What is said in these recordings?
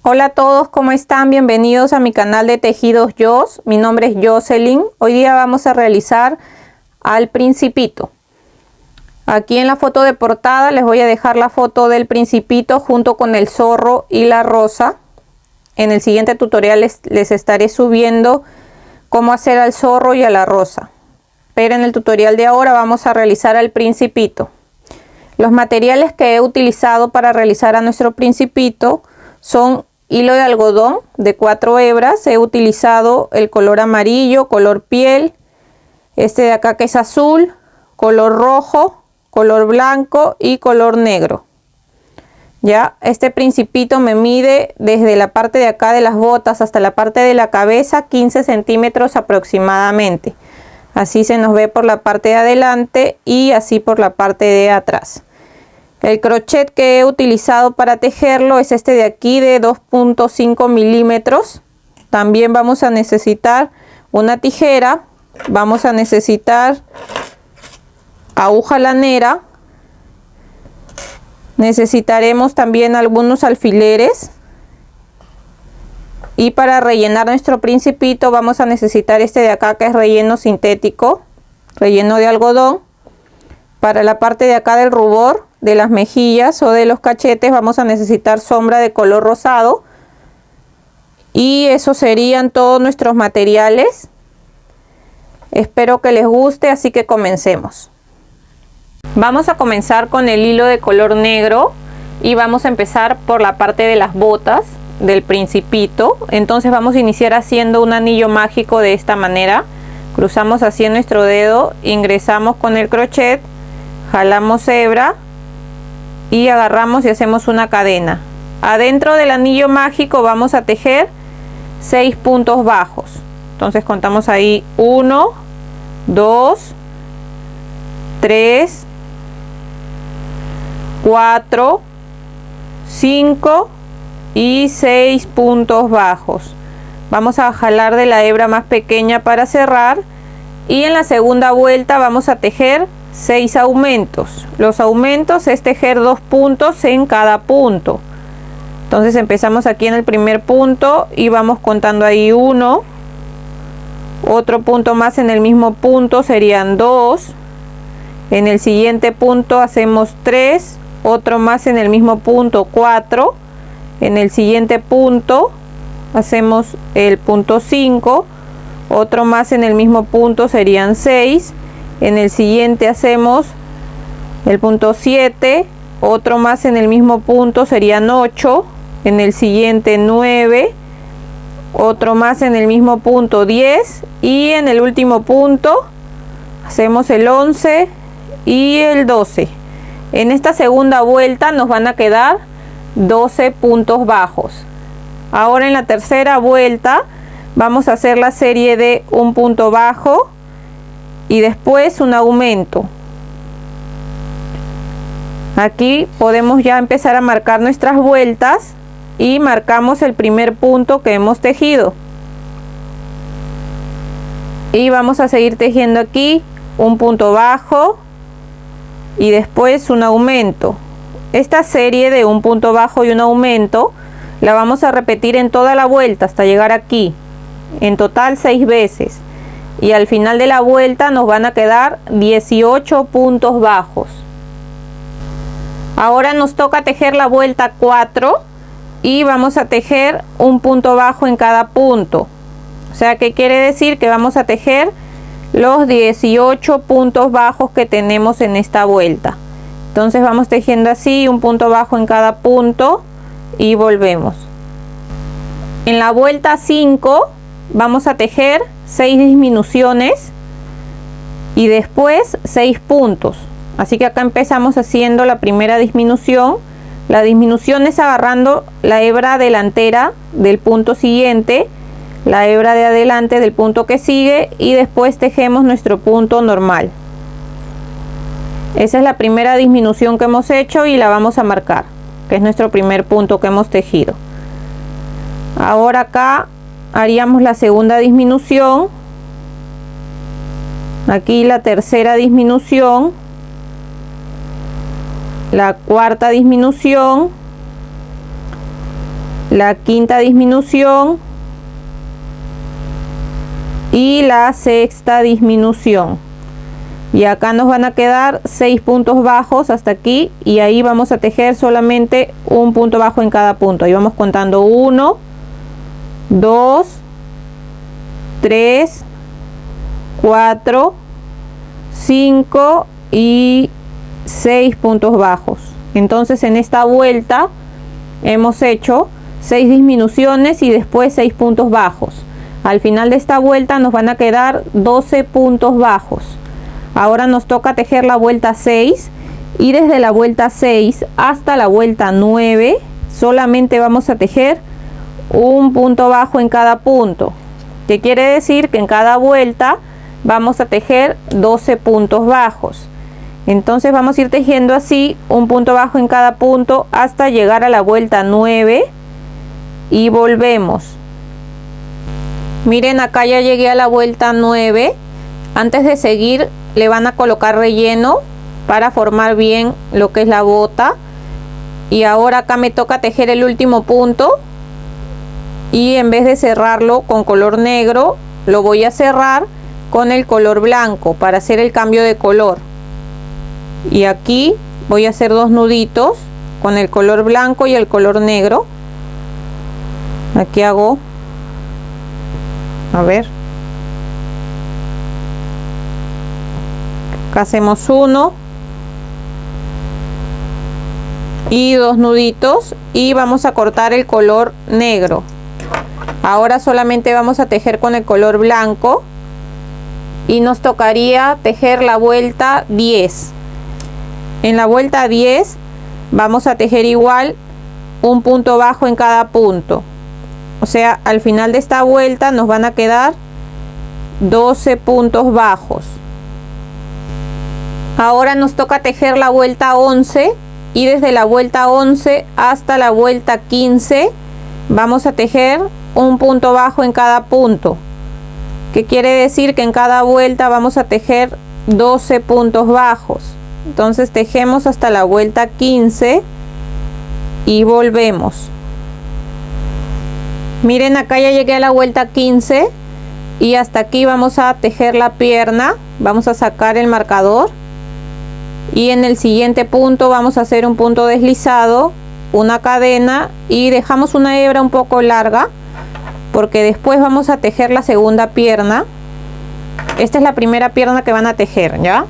Hola a todos, ¿cómo están? Bienvenidos a mi canal de Tejidos Jos. Mi nombre es Jocelyn. Hoy día vamos a realizar al Principito. Aquí en la foto de portada les voy a dejar la foto del Principito junto con el zorro y la rosa. En el siguiente tutorial les estaré subiendo cómo hacer al zorro y a la rosa. Pero en el tutorial de ahora vamos a realizar al Principito. Los materiales que he utilizado para realizar a nuestro Principito son hilo de algodón de 4 hebras. He utilizado el color amarillo, color piel, este de acá que es azul, color rojo, color blanco y color negro. Ya este Principito me mide desde la parte de acá de las botas hasta la parte de la cabeza 15 centímetros aproximadamente. Así se nos ve por la parte de adelante y así por la parte de atrás. El crochet que he utilizado para tejerlo es este de aquí de 2.5 milímetros. También vamos a necesitar una tijera, vamos a necesitar aguja lanera, necesitaremos también algunos alfileres y para rellenar nuestro Principito vamos a necesitar este de acá que es relleno sintético, relleno de algodón. Para la parte de acá del rubor, de las mejillas o de los cachetes vamos a necesitar sombra de color rosado. Y esos serían todos nuestros materiales. Espero que les guste, así que comencemos. Vamos a comenzar con el hilo de color negro y vamos a empezar por la parte de las botas del Principito. Entonces vamos a iniciar haciendo un anillo mágico de esta manera. Cruzamos así nuestro dedo, ingresamos con el crochet, jalamos hebra y agarramos y hacemos una cadena. Adentro del anillo mágico vamos a tejer 6 puntos bajos. Entonces contamos ahí 1, 2, 3, 4, 5 y 6 puntos bajos. Vamos a jalar de la hebra más pequeña para cerrar y en la segunda vuelta vamos a tejer 6 aumentos. Los aumentos es tejer 2 puntos en cada punto. Entonces empezamos aquí en el primer punto y vamos contando ahí 1, otro punto más en el mismo punto serían 2, en el siguiente punto hacemos 3, otro más en el mismo punto 4, en el siguiente punto hacemos el punto 5, otro más en el mismo punto serían 6, en el siguiente hacemos el punto 7, otro más en el mismo punto serían 8, en el siguiente 9, otro más en el mismo punto 10 y en el último punto hacemos el 11 y el 12. En esta segunda vuelta nos van a quedar 12 puntos bajos. Ahora en la tercera vuelta vamos a hacer la serie de un punto bajo y después un aumento. Aquí podemos ya empezar a marcar nuestras vueltas y marcamos el primer punto que hemos tejido y vamos a seguir tejiendo aquí un punto bajo y después un aumento. Esta serie de un punto bajo y un aumento la vamos a repetir en toda la vuelta hasta llegar aquí, en total 6 veces. Y al final de la vuelta nos van a quedar 18 puntos bajos. Ahora nos toca tejer la vuelta 4 y vamos a tejer un punto bajo en cada punto. O sea, ¿qué quiere decir? Que vamos a tejer los 18 puntos bajos que tenemos en esta vuelta. Entonces vamos tejiendo así, un punto bajo en cada punto y volvemos. En la vuelta 5 vamos a tejer 6 disminuciones y después 6 puntos. Así que acá empezamos haciendo la primera disminución. La disminución es agarrando la hebra delantera del punto siguiente, la hebra de adelante del punto que sigue y después tejemos nuestro punto normal. Esa es la primera disminución que hemos hecho y la vamos a marcar, que es nuestro primer punto que hemos tejido. Ahora acá haríamos la segunda disminución, aquí la tercera disminución, la cuarta disminución, la quinta disminución y la sexta disminución, y acá nos van a quedar 6 puntos bajos hasta aquí, y ahí vamos a tejer solamente un punto bajo en cada punto. Ahí vamos contando 1, 2, 3, 4, 5 y 6 puntos bajos. Entonces en esta vuelta hemos hecho 6 disminuciones y después 6 puntos bajos. Al final de esta vuelta nos van a quedar 12 puntos bajos. Ahora nos toca tejer la vuelta 6, y desde la vuelta 6 hasta la vuelta 9 solamente vamos a tejer un punto bajo en cada punto, que quiere decir que en cada vuelta vamos a tejer 12 puntos bajos. Entonces vamos a ir tejiendo así un punto bajo en cada punto hasta llegar a la vuelta 9 y volvemos. Miren, acá ya llegué a la vuelta 9. Antes de seguir le van a colocar relleno para formar bien lo que es la bota, y ahora acá me toca tejer el último punto, y en vez de cerrarlo con color negro lo voy a cerrar con el color blanco para hacer el cambio de color. Y aquí voy a hacer 2 nuditos con el color blanco y el color negro. Aquí hago, a ver, acá hacemos 1 y 2 nuditos, y vamos a cortar el color negro. Ahora solamente vamos a tejer con el color blanco, y nos tocaría tejer la vuelta 10. En la vuelta 10 vamos a tejer igual un punto bajo en cada punto. O sea, al final de esta vuelta nos van a quedar 12 puntos bajos. Ahora nos toca tejer la vuelta 11, y desde la vuelta 11 hasta la vuelta 15 vamos a tejer un punto bajo en cada punto, que quiere decir que en cada vuelta vamos a tejer 12 puntos bajos. Entonces tejemos hasta la vuelta 15 y volvemos. Miren, acá ya llegué a la vuelta 15, y hasta aquí vamos a tejer la pierna. Vamos a sacar el marcador, y en el siguiente punto vamos a hacer un punto deslizado, una cadena, y dejamos una hebra un poco larga porque después vamos a tejer la segunda pierna. Esta es la primera pierna que van a tejer, ¿ya?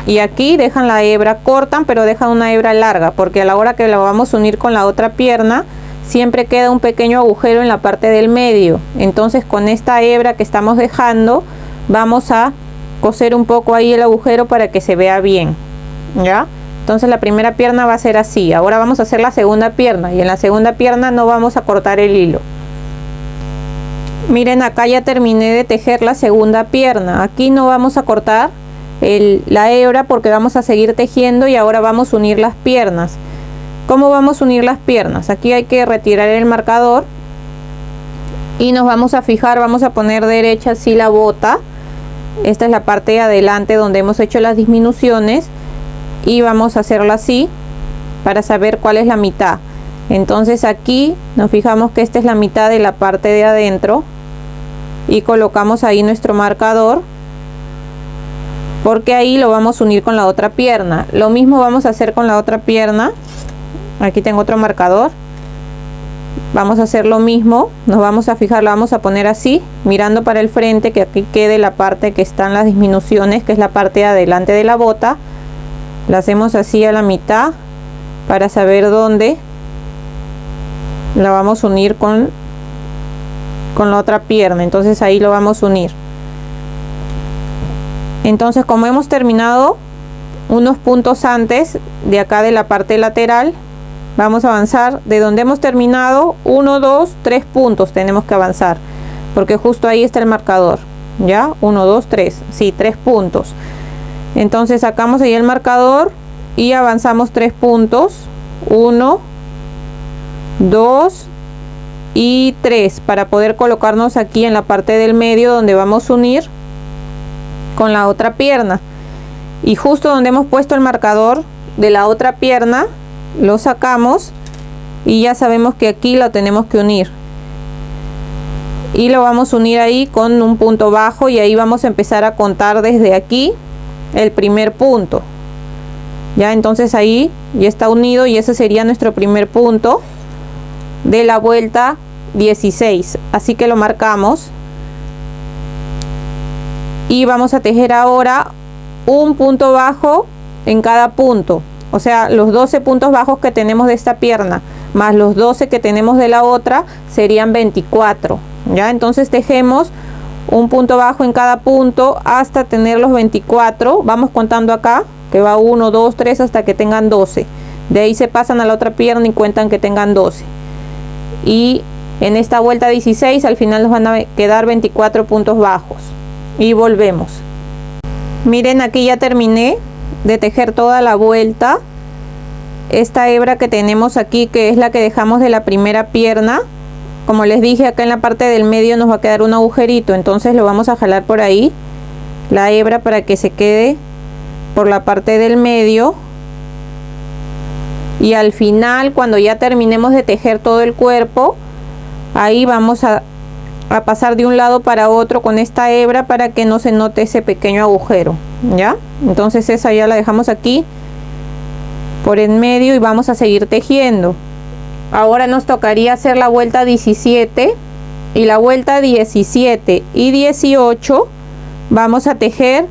Y aquí dejan la hebra, cortan, pero dejan una hebra larga, porque a la hora que la vamos a unir con la otra pierna siempre queda un pequeño agujero en la parte del medio. Entonces con esta hebra que estamos dejando vamos a coser un poco ahí el agujero para que se vea bien, ¿ya? Entonces la primera pierna va a ser así. Ahora vamos a hacer la segunda pierna, y en la segunda pierna no vamos a cortar el hilo. Miren, acá ya terminé de tejer la segunda pierna. Aquí no vamos a cortar la hebra porque vamos a seguir tejiendo, y ahora vamos a unir las piernas. ¿Cómo vamos a unir las piernas? Aquí hay que retirar el marcador y nos vamos a fijar, vamos a poner derecha así la bota. Esta es la parte de adelante donde hemos hecho las disminuciones, y vamos a hacerlo así para saber cuál es la mitad. Entonces aquí nos fijamos que esta es la mitad de la parte de adentro, y colocamos ahí nuestro marcador, porque ahí lo vamos a unir con la otra pierna. Lo mismo vamos a hacer con la otra pierna. Aquí tengo otro marcador. Vamos a hacer lo mismo, nos vamos a fijar, la vamos a poner así, mirando para el frente, que aquí quede la parte que están las disminuciones, que es la parte de adelante de la bota. La hacemos así a la mitad para saber dónde la vamos a unir con la otra pierna. Entonces ahí lo vamos a unir. Entonces, como hemos terminado unos puntos antes de acá de la parte lateral, vamos a avanzar de donde hemos terminado 1, 2, 3 puntos tenemos que avanzar, porque justo ahí está el marcador, ¿ya? 1, 2, 3, sí, 3 puntos. Entonces sacamos ahí el marcador y avanzamos 3 puntos, 1, 2 y 3, para poder colocarnos aquí en la parte del medio donde vamos a unir con la otra pierna. Y justo donde hemos puesto el marcador de la otra pierna lo sacamos y ya sabemos que aquí lo tenemos que unir y lo vamos a unir ahí con un punto bajo, y ahí vamos a empezar a contar desde aquí el primer punto. Ya, entonces ahí ya está unido y ese sería nuestro primer punto de la vuelta 16, así que lo marcamos y vamos a tejer ahora un punto bajo en cada punto, o sea, los 12 puntos bajos que tenemos de esta pierna más los 12 que tenemos de la otra serían 24. Ya, entonces tejemos un punto bajo en cada punto hasta tener los 24. Vamos contando acá que va 1, 2, 3 hasta que tengan 12. De ahí se pasan a la otra pierna y cuentan que tengan 12. Y en esta vuelta 16 al final nos van a quedar 24 puntos bajos. Y volvemos. Miren, aquí ya terminé de tejer toda la vuelta. Esta hebra que tenemos aquí, que es la que dejamos de la primera pierna, como les dije, acá en la parte del medio nos va a quedar un agujerito, entonces lo vamos a jalar por ahí la hebra para que se quede por la parte del medio, y al final, cuando ya terminemos de tejer todo el cuerpo, ahí vamos a pasar de un lado para otro con esta hebra para que no se note ese pequeño agujero. Ya, entonces esa ya la dejamos aquí por en medio y vamos a seguir tejiendo. Ahora nos tocaría hacer la vuelta 17, y la vuelta 17 y 18 vamos a tejer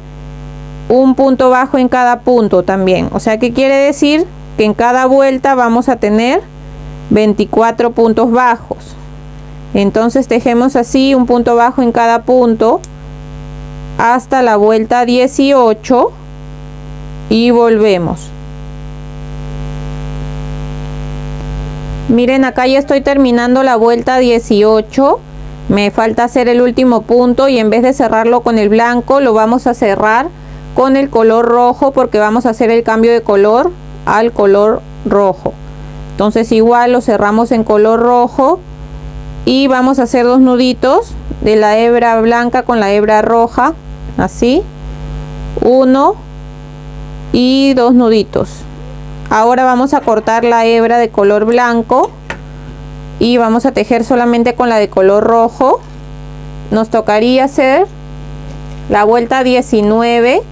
un punto bajo en cada punto también. O sea, que quiere decir que en cada vuelta vamos a tener 24 puntos bajos. Entonces tejemos así un punto bajo en cada punto hasta la vuelta 18 y volvemos. Miren, acá ya estoy terminando la vuelta 18. Me falta hacer el último punto, y en vez de cerrarlo con el blanco lo vamos a cerrar con el color rojo, porque vamos a hacer el cambio de color al color rojo. Entonces igual lo cerramos en color rojo y vamos a hacer 2 nuditos de la hebra blanca con la hebra roja, así, 1 y 2 nuditos. Ahora vamos a cortar la hebra de color blanco y vamos a tejer solamente con la de color rojo. Nos tocaría hacer la vuelta 19,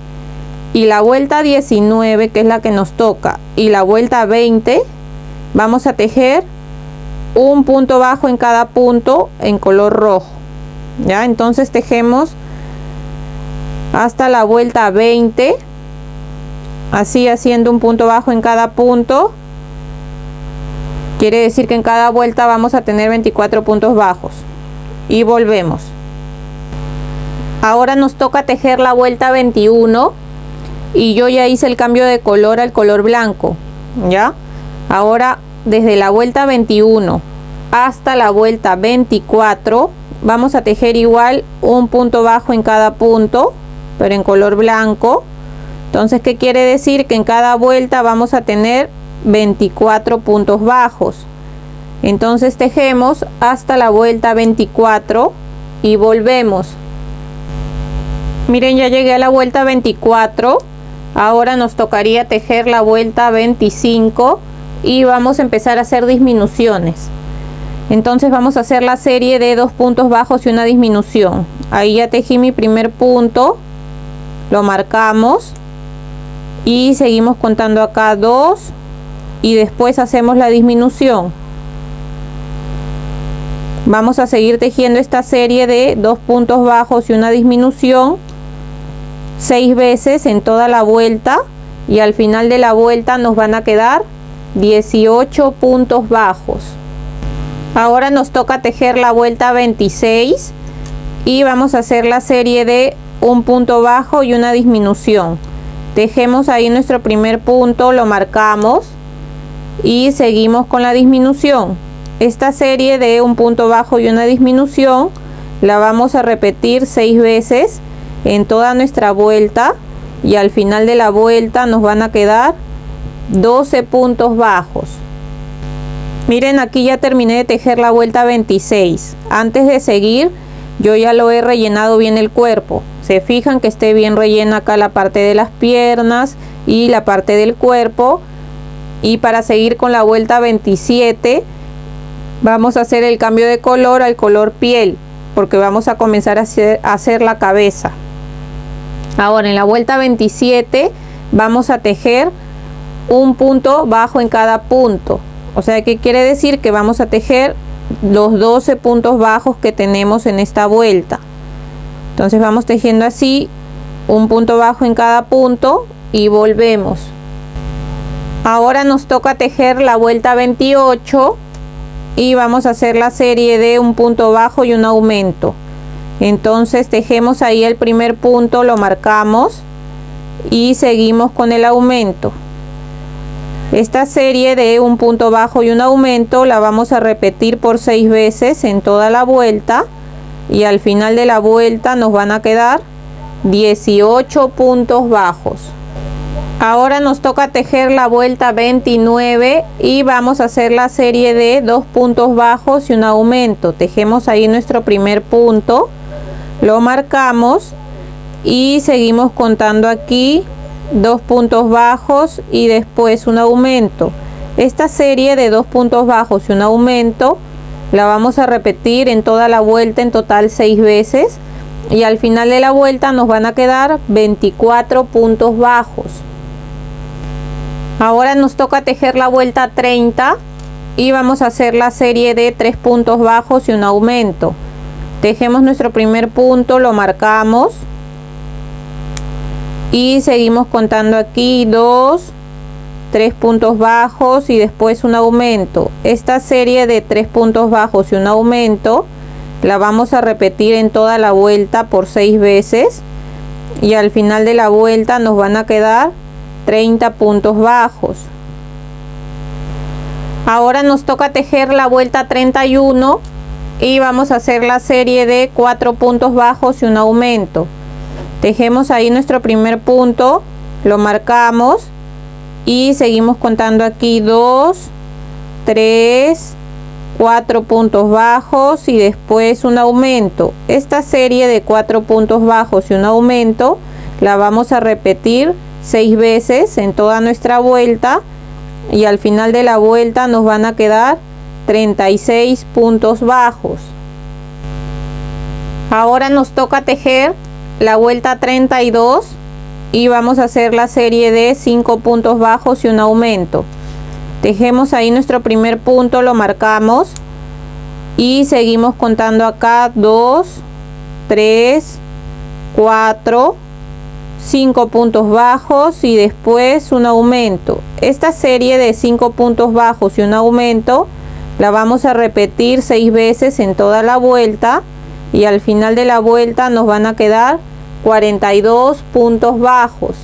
y la vuelta 19, que es la que nos toca, y la vuelta 20 vamos a tejer un punto bajo en cada punto en color rojo. Ya, entonces tejemos hasta la vuelta 20, así, haciendo un punto bajo en cada punto. Quiere decir que en cada vuelta vamos a tener 24 puntos bajos. Y volvemos. Ahora nos toca tejer la vuelta 21, y yo ya hice el cambio de color al color blanco. Ya, ahora desde la vuelta 21 hasta la vuelta 24 vamos a tejer igual un punto bajo en cada punto, pero en color blanco. Entonces, ¿qué quiere decir? Que en cada vuelta vamos a tener 24 puntos bajos. Entonces tejemos hasta la vuelta 24 y volvemos. Miren, ya llegué a la vuelta 24. Ahora nos tocaría tejer la vuelta 25 y vamos a empezar a hacer disminuciones. Entonces vamos a hacer la serie de 2 puntos bajos y una disminución. Ahí ya tejí mi primer punto, lo marcamos y seguimos contando acá 2, y después hacemos la disminución. Vamos a seguir tejiendo esta serie de 2 puntos bajos y una disminución 6 veces en toda la vuelta, y al final de la vuelta nos van a quedar 18 puntos bajos. Ahora nos toca tejer la vuelta 26 y vamos a hacer la serie de un punto bajo y una disminución. Tejemos ahí nuestro primer punto, lo marcamos y seguimos con la disminución. Esta serie de un punto bajo y una disminución la vamos a repetir 6 veces en toda nuestra vuelta, y al final de la vuelta nos van a quedar 12 puntos bajos. Miren, aquí ya terminé de tejer la vuelta 26. Antes de seguir, yo ya lo he rellenado bien el cuerpo. Se fijan que esté bien rellena acá la parte de las piernas y la parte del cuerpo. Y para seguir con la vuelta 27 vamos a hacer el cambio de color al color piel, porque vamos a comenzar a hacer la cabeza. Ahora en la vuelta 27 vamos a tejer un punto bajo en cada punto. O sea, ¿qué quiere decir? Que vamos a tejer los 12 puntos bajos que tenemos en esta vuelta. Entonces vamos tejiendo así, un punto bajo en cada punto y volvemos. Ahora nos toca tejer la vuelta 28 y vamos a hacer la serie de un punto bajo y un aumento. Entonces tejemos ahí el primer punto, lo marcamos y seguimos con el aumento. Esta serie de un punto bajo y un aumento la vamos a repetir por 6 veces en toda la vuelta y al final de la vuelta nos van a quedar 18 puntos bajos. Ahora nos toca tejer la vuelta 29 y vamos a hacer la serie de 2 puntos bajos y un aumento. Tejemos ahí nuestro primer punto, lo marcamos y seguimos contando aquí 2 puntos bajos y después un aumento. Esta serie de 2 puntos bajos y un aumento la vamos a repetir en toda la vuelta, en total 6 veces, y al final de la vuelta nos van a quedar 24 puntos bajos. Ahora nos toca tejer la vuelta 30 y vamos a hacer la serie de 3 puntos bajos y un aumento. Tejemos nuestro primer punto, lo marcamos y seguimos contando aquí 2, 3 puntos bajos y después un aumento. Esta serie de 3 puntos bajos y un aumento la vamos a repetir en toda la vuelta por 6 veces y al final de la vuelta nos van a quedar 30 puntos bajos. Ahora nos toca tejer la vuelta 31 y vamos a hacer la serie de 4 puntos bajos y un aumento. Tejemos ahí nuestro primer punto, lo marcamos y seguimos contando aquí 2, 3, 4 puntos bajos y después un aumento. Esta serie de 4 puntos bajos y un aumento la vamos a repetir 6 veces en toda nuestra vuelta y al final de la vuelta nos van a quedar 36 puntos bajos. Ahora nos toca tejer la vuelta 32 y vamos a hacer la serie de 5 puntos bajos y un aumento. Tejemos ahí nuestro primer punto, lo marcamos y seguimos contando acá 2, 3, 4, 5 puntos bajos y después un aumento. Esta serie de 5 puntos bajos y un aumento la vamos a repetir 6 veces en toda la vuelta y al final de la vuelta nos van a quedar 42 puntos bajos.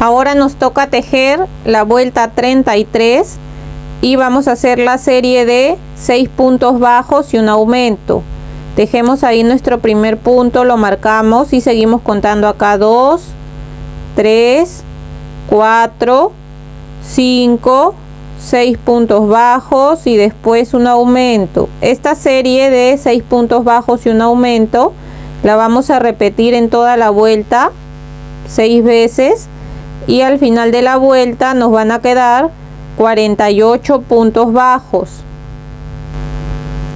Ahora nos toca tejer la vuelta 33 y vamos a hacer la serie de 6 puntos bajos y un aumento. Tejemos ahí nuestro primer punto, lo marcamos y seguimos contando acá 2, 3, 4, 5, 6 puntos bajos y después un aumento. Esta serie de 6 puntos bajos y un aumento la vamos a repetir en toda la vuelta 6 veces y al final de la vuelta nos van a quedar 48 puntos bajos.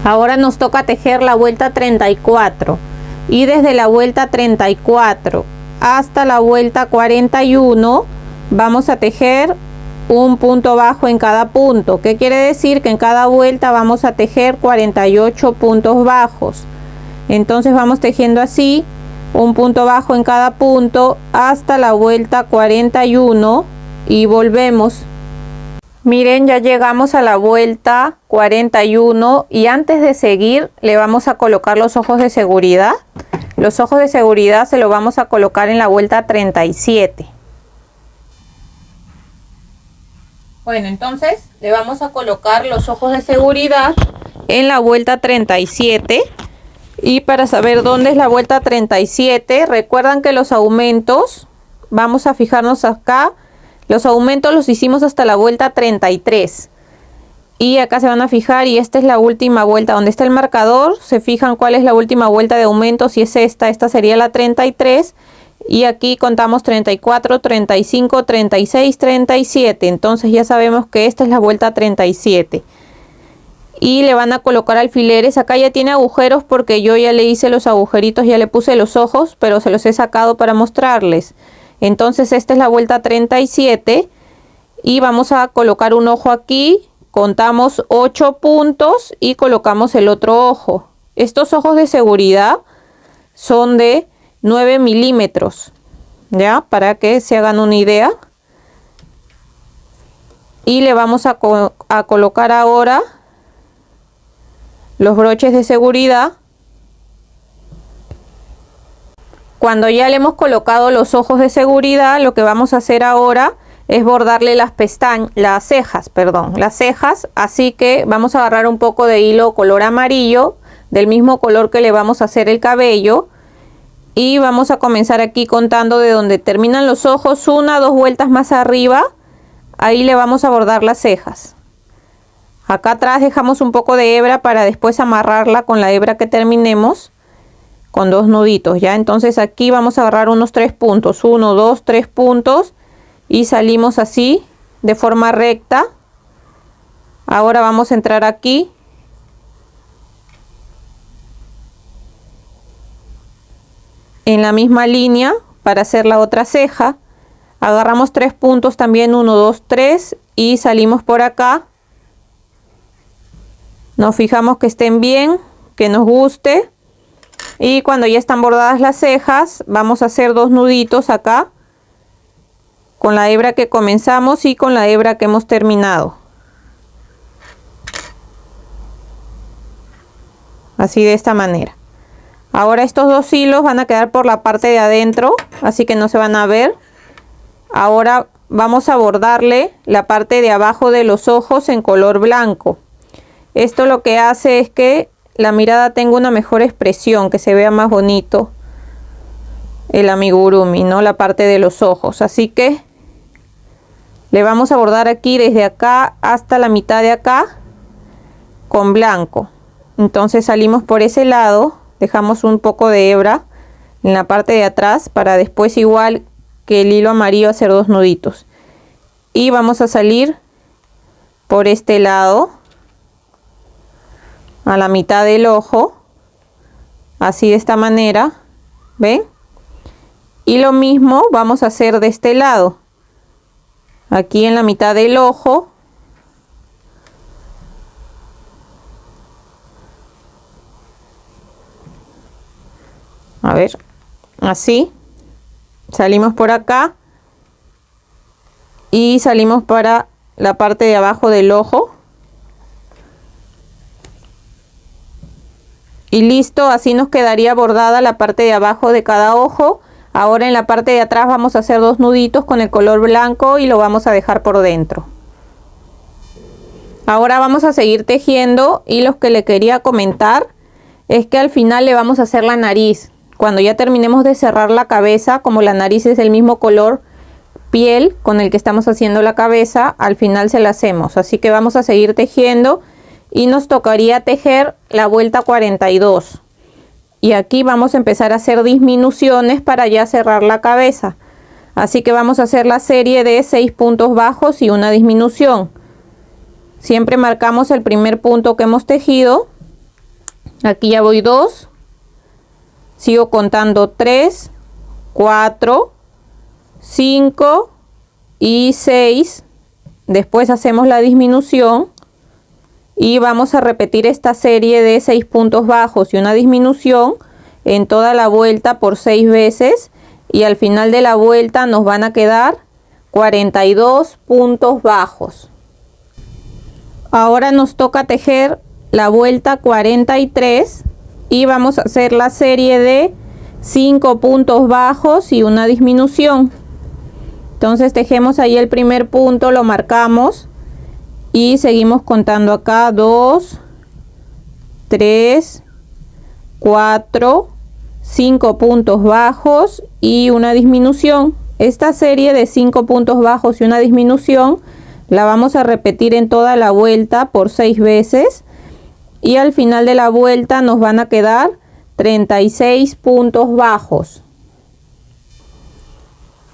Ahora nos toca tejer la vuelta 34 y desde la vuelta 34 hasta la vuelta 41 vamos a tejer un punto bajo en cada punto. ¿Qué quiere decir? Que en cada vuelta vamos a tejer 48 puntos bajos. Entonces vamos tejiendo así, un punto bajo en cada punto hasta la vuelta 41 y volvemos. Miren, ya llegamos a la vuelta 41 y antes de seguir le vamos a colocar los ojos de seguridad. Los ojos de seguridad se los vamos a colocar en la vuelta 37. Bueno, entonces le vamos a colocar los ojos de seguridad en la vuelta 37. Y para saber dónde es la vuelta 37, recuerdan que los aumentos, vamos a fijarnos acá, los aumentos los hicimos hasta la vuelta 33. Y acá se van a fijar y esta es la última vuelta. Donde está el marcador, se fijan cuál es la última vuelta de aumento, si es esta sería la 33. y aquí contamos 34, 35, 36, 37. Entonces ya sabemos que esta es la vuelta 37. Y le van a colocar alfileres. Acá ya tiene agujeros porque yo ya le hice los agujeritos, ya le puse los ojos, pero se los he sacado para mostrarles. Entonces esta es la vuelta 37 y vamos a colocar un ojo aquí. Contamos 8 puntos y colocamos el otro ojo. Estos ojos de seguridad son de 9 milímetros, ya, para que se hagan una idea. Y le vamos a colocar ahora los broches de seguridad. Cuando ya le hemos colocado los ojos de seguridad, lo que vamos a hacer ahora es bordarle las cejas, así que vamos a agarrar un poco de hilo color amarillo, del mismo color que le vamos a hacer el cabello. Y vamos a comenzar aquí contando de donde terminan los ojos, 1 o 2 vueltas más arriba. Ahí le vamos a bordar las cejas. Acá atrás dejamos un poco de hebra para después amarrarla con la hebra que terminemos, con 2 nuditos, ¿ya? Entonces aquí vamos a agarrar unos 3 puntos, 1, 2, 3 puntos y salimos así de forma recta. Ahora vamos a entrar aquí. En la misma línea para hacer la otra ceja. Agarramos 3 puntos también, 1, 2, 3 y salimos por acá. Nos fijamos que estén bien, que nos guste. Y cuando ya están bordadas las cejas, vamos a hacer 2 nuditos acá con la hebra que comenzamos y con la hebra que hemos terminado. Así de esta manera. Ahora estos 2 hilos van a quedar por la parte de adentro, así que no se van a ver. Ahora vamos a bordarle la parte de abajo de los ojos en color blanco. Esto lo que hace es que la mirada tenga una mejor expresión, que se vea más bonito el amigurumi, ¿no? La parte de los ojos. Así que le vamos a bordar aquí desde acá hasta la mitad de acá con blanco. Entonces salimos por ese lado. Dejamos un poco de hebra en la parte de atrás para después, igual que el hilo amarillo, hacer 2 nuditos. Y vamos a salir por este lado a la mitad del ojo, así de esta manera, ¿ven? Y lo mismo vamos a hacer de este lado, aquí en la mitad del ojo. A ver, así salimos por acá y salimos para la parte de abajo del ojo y listo. Así nos quedaría bordada la parte de abajo de cada ojo. Ahora en la parte de atrás vamos a hacer 2 nuditos con el color blanco y lo vamos a dejar por dentro. Ahora vamos a seguir tejiendo y lo que le quería comentar es que al final le vamos a hacer la nariz. Cuando ya terminemos de cerrar la cabeza, como la nariz es del mismo color piel con el que estamos haciendo la cabeza, al final se la hacemos. Así que vamos a seguir tejiendo y nos tocaría tejer la vuelta 42. Y aquí vamos a empezar a hacer disminuciones para ya cerrar la cabeza. Así que vamos a hacer la serie de 6 puntos bajos y una disminución. Siempre marcamos el primer punto que hemos tejido. Aquí ya voy 2. Sigo contando 3, 4, 5 y 6. Después hacemos la disminución y vamos a repetir esta serie de 6 puntos bajos y una disminución en toda la vuelta por 6 veces. Y al final de la vuelta nos van a quedar 42 puntos bajos. Ahora nos toca tejer la vuelta 43. Y vamos a hacer la serie de 5 puntos bajos y una disminución. Entonces tejemos ahí el primer punto, lo marcamos y seguimos contando acá 2, 3, 4, 5 puntos bajos y una disminución. Esta serie de 5 puntos bajos y una disminución la vamos a repetir en toda la vuelta por 6 veces. Y al final de la vuelta nos van a quedar 36 puntos bajos.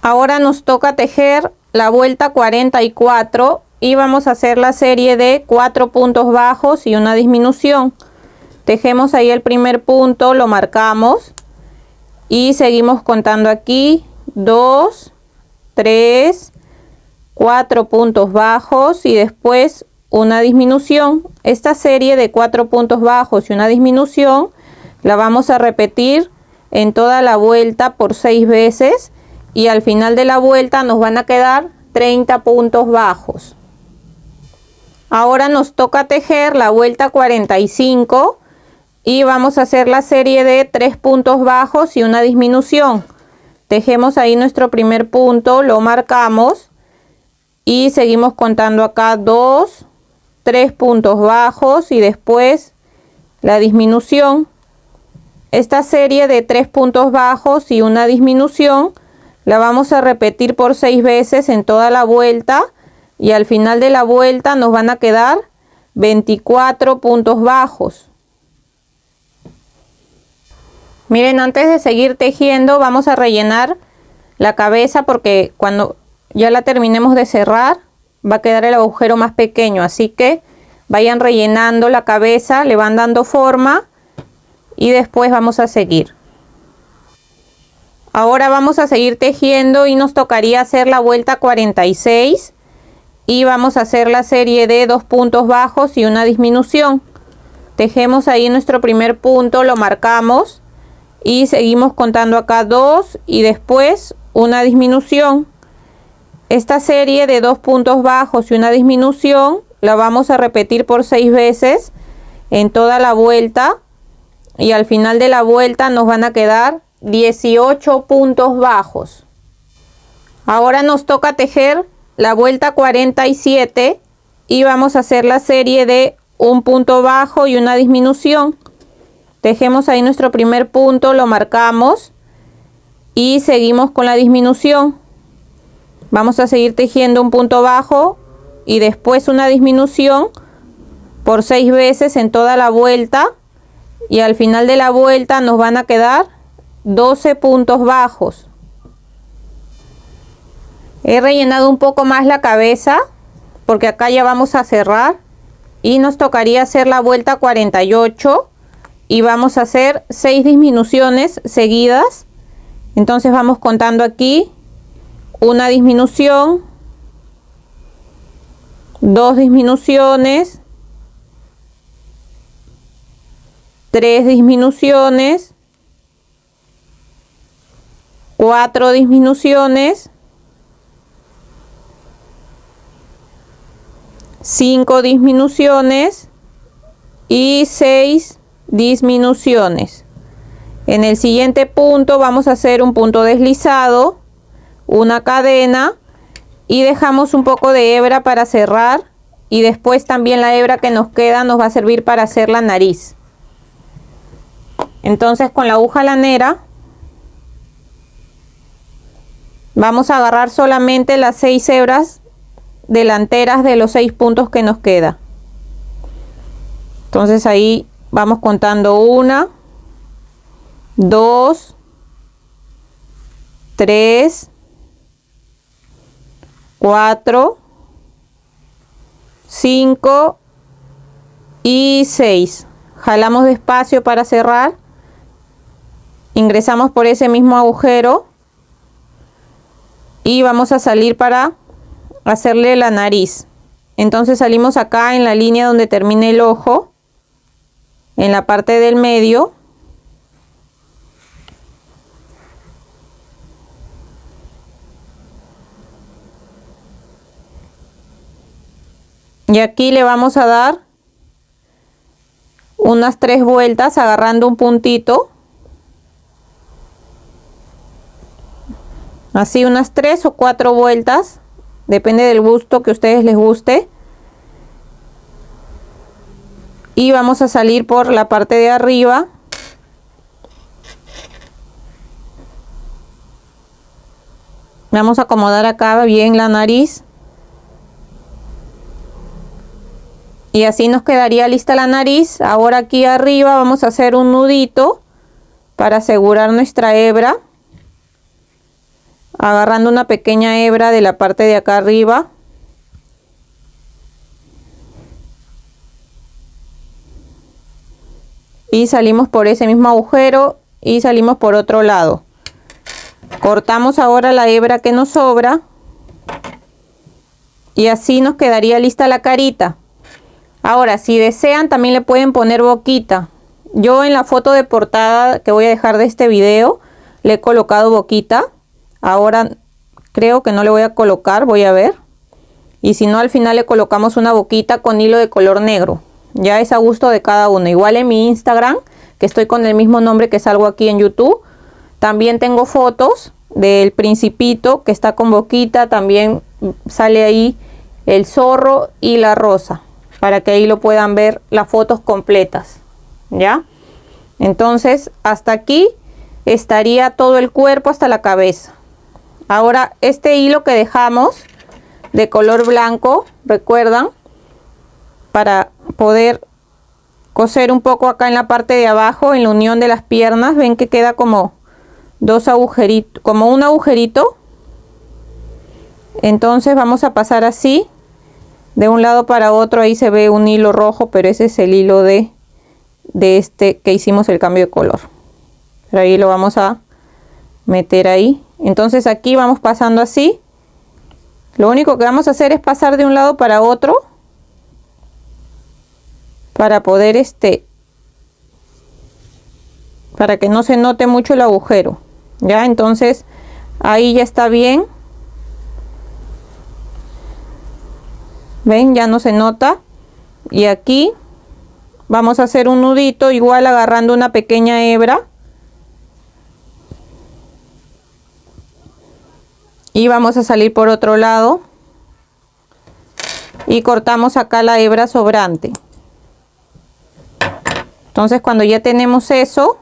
Ahora nos toca tejer la vuelta 44 y vamos a hacer la serie de 4 puntos bajos y una disminución. Tejemos ahí el primer punto, lo marcamos y seguimos contando aquí 2, 3, 4 puntos bajos y después una disminución. Esta serie de 4 puntos bajos y una disminución la vamos a repetir en toda la vuelta por 6 veces y al final de la vuelta nos van a quedar 30 puntos bajos. Ahora nos toca tejer la vuelta 45 y vamos a hacer la serie de 3 puntos bajos y una disminución. Tejemos ahí nuestro primer punto, lo marcamos y seguimos contando acá 2, 3 puntos bajos y después la disminución. Esta serie de 3 puntos bajos y una disminución la vamos a repetir por 6 veces en toda la vuelta y al final de la vuelta nos van a quedar 24 puntos bajos. Miren, antes de seguir tejiendo vamos a rellenar la cabeza porque cuando ya la terminemos de cerrar va a quedar el agujero más pequeño, así que vayan rellenando la cabeza, le van dando forma y después vamos a seguir. Ahora vamos a seguir tejiendo y nos tocaría hacer la vuelta 46 y vamos a hacer la serie de 2 puntos bajos y una disminución. Tejemos ahí nuestro primer punto, lo marcamos y seguimos contando acá 2 y después una disminución. Esta serie de 2 puntos bajos y una disminución la vamos a repetir por 6 veces en toda la vuelta y al final de la vuelta nos van a quedar 18 puntos bajos. Ahora nos toca tejer la vuelta 47 y vamos a hacer la serie de 1 punto bajo y una disminución. Tejemos ahí nuestro primer punto, lo marcamos y seguimos con la disminución. Vamos a seguir tejiendo un punto bajo y después una disminución por 6 veces en toda la vuelta y al final de la vuelta nos van a quedar 12 puntos bajos. He rellenado un poco más la cabeza porque acá ya vamos a cerrar y nos tocaría hacer la vuelta 48 y vamos a hacer 6 disminuciones seguidas. Entonces vamos contando aquí una disminución, 2 disminuciones, 3 disminuciones, 4 disminuciones, 5 disminuciones y 6 disminuciones. En el siguiente punto vamos a hacer un punto deslizado, una cadena y dejamos un poco de hebra para cerrar y después también la hebra que nos queda nos va a servir para hacer la nariz. Entonces con la aguja lanera vamos a agarrar solamente las 6 hebras delanteras de los 6 puntos que nos queda. Entonces ahí vamos contando 1, 2, 3, 4, 5 y 6. Jalamos despacio para cerrar. Ingresamos por ese mismo agujero y vamos a salir para hacerle la nariz. Entonces salimos acá en la línea donde termina el ojo, en la parte del medio. Y aquí le vamos a dar unas 3 vueltas agarrando un puntito. Así unas 3 o 4 vueltas, depende del gusto que a ustedes les guste. Y vamos a salir por la parte de arriba. Vamos a acomodar acá bien la nariz. Y así nos quedaría lista la nariz. Ahora aquí arriba vamos a hacer un nudito para asegurar nuestra hebra. agarrando una pequeña hebra de la parte de acá arriba. Y salimos por ese mismo agujero y salimos por otro lado. Cortamos ahora la hebra que nos sobra. Y así nos quedaría lista la carita. Ahora, si desean, también le pueden poner boquita. Yo en la foto de portada que voy a dejar de este video, le he colocado boquita. Ahora creo que no le voy a colocar, voy a ver. Y si no, al final le colocamos una boquita con hilo de color negro. Ya es a gusto de cada uno. Igual en mi Instagram, que estoy con el mismo nombre que salgo aquí en YouTube, también tengo fotos del principito que está con boquita. También sale ahí el zorro y la rosa, para que ahí lo puedan ver las fotos completas. ¿Ya? Entonces, hasta aquí estaría todo el cuerpo hasta la cabeza. Ahora, este hilo que dejamos de color blanco, ¿recuerdan? Para poder coser un poco acá en la parte de abajo, en la unión de las piernas. Ven que queda como dos agujeritos, como un agujerito. Entonces vamos a pasar así de un lado para otro. Ahí se ve un hilo rojo, pero ese es el hilo de este que hicimos el cambio de color. Pero ahí lo vamos a meter ahí. Entonces aquí vamos pasando así. Lo único que vamos a hacer es pasar de un lado para otro, para poder para que no se note mucho el agujero. Ya, entonces ahí ya está bien. Ven, ya no se nota. Y aquí vamos a hacer un nudito, igual agarrando una pequeña hebra. Y vamos a salir por otro lado. Y cortamos acá la hebra sobrante. Entonces, cuando ya tenemos eso,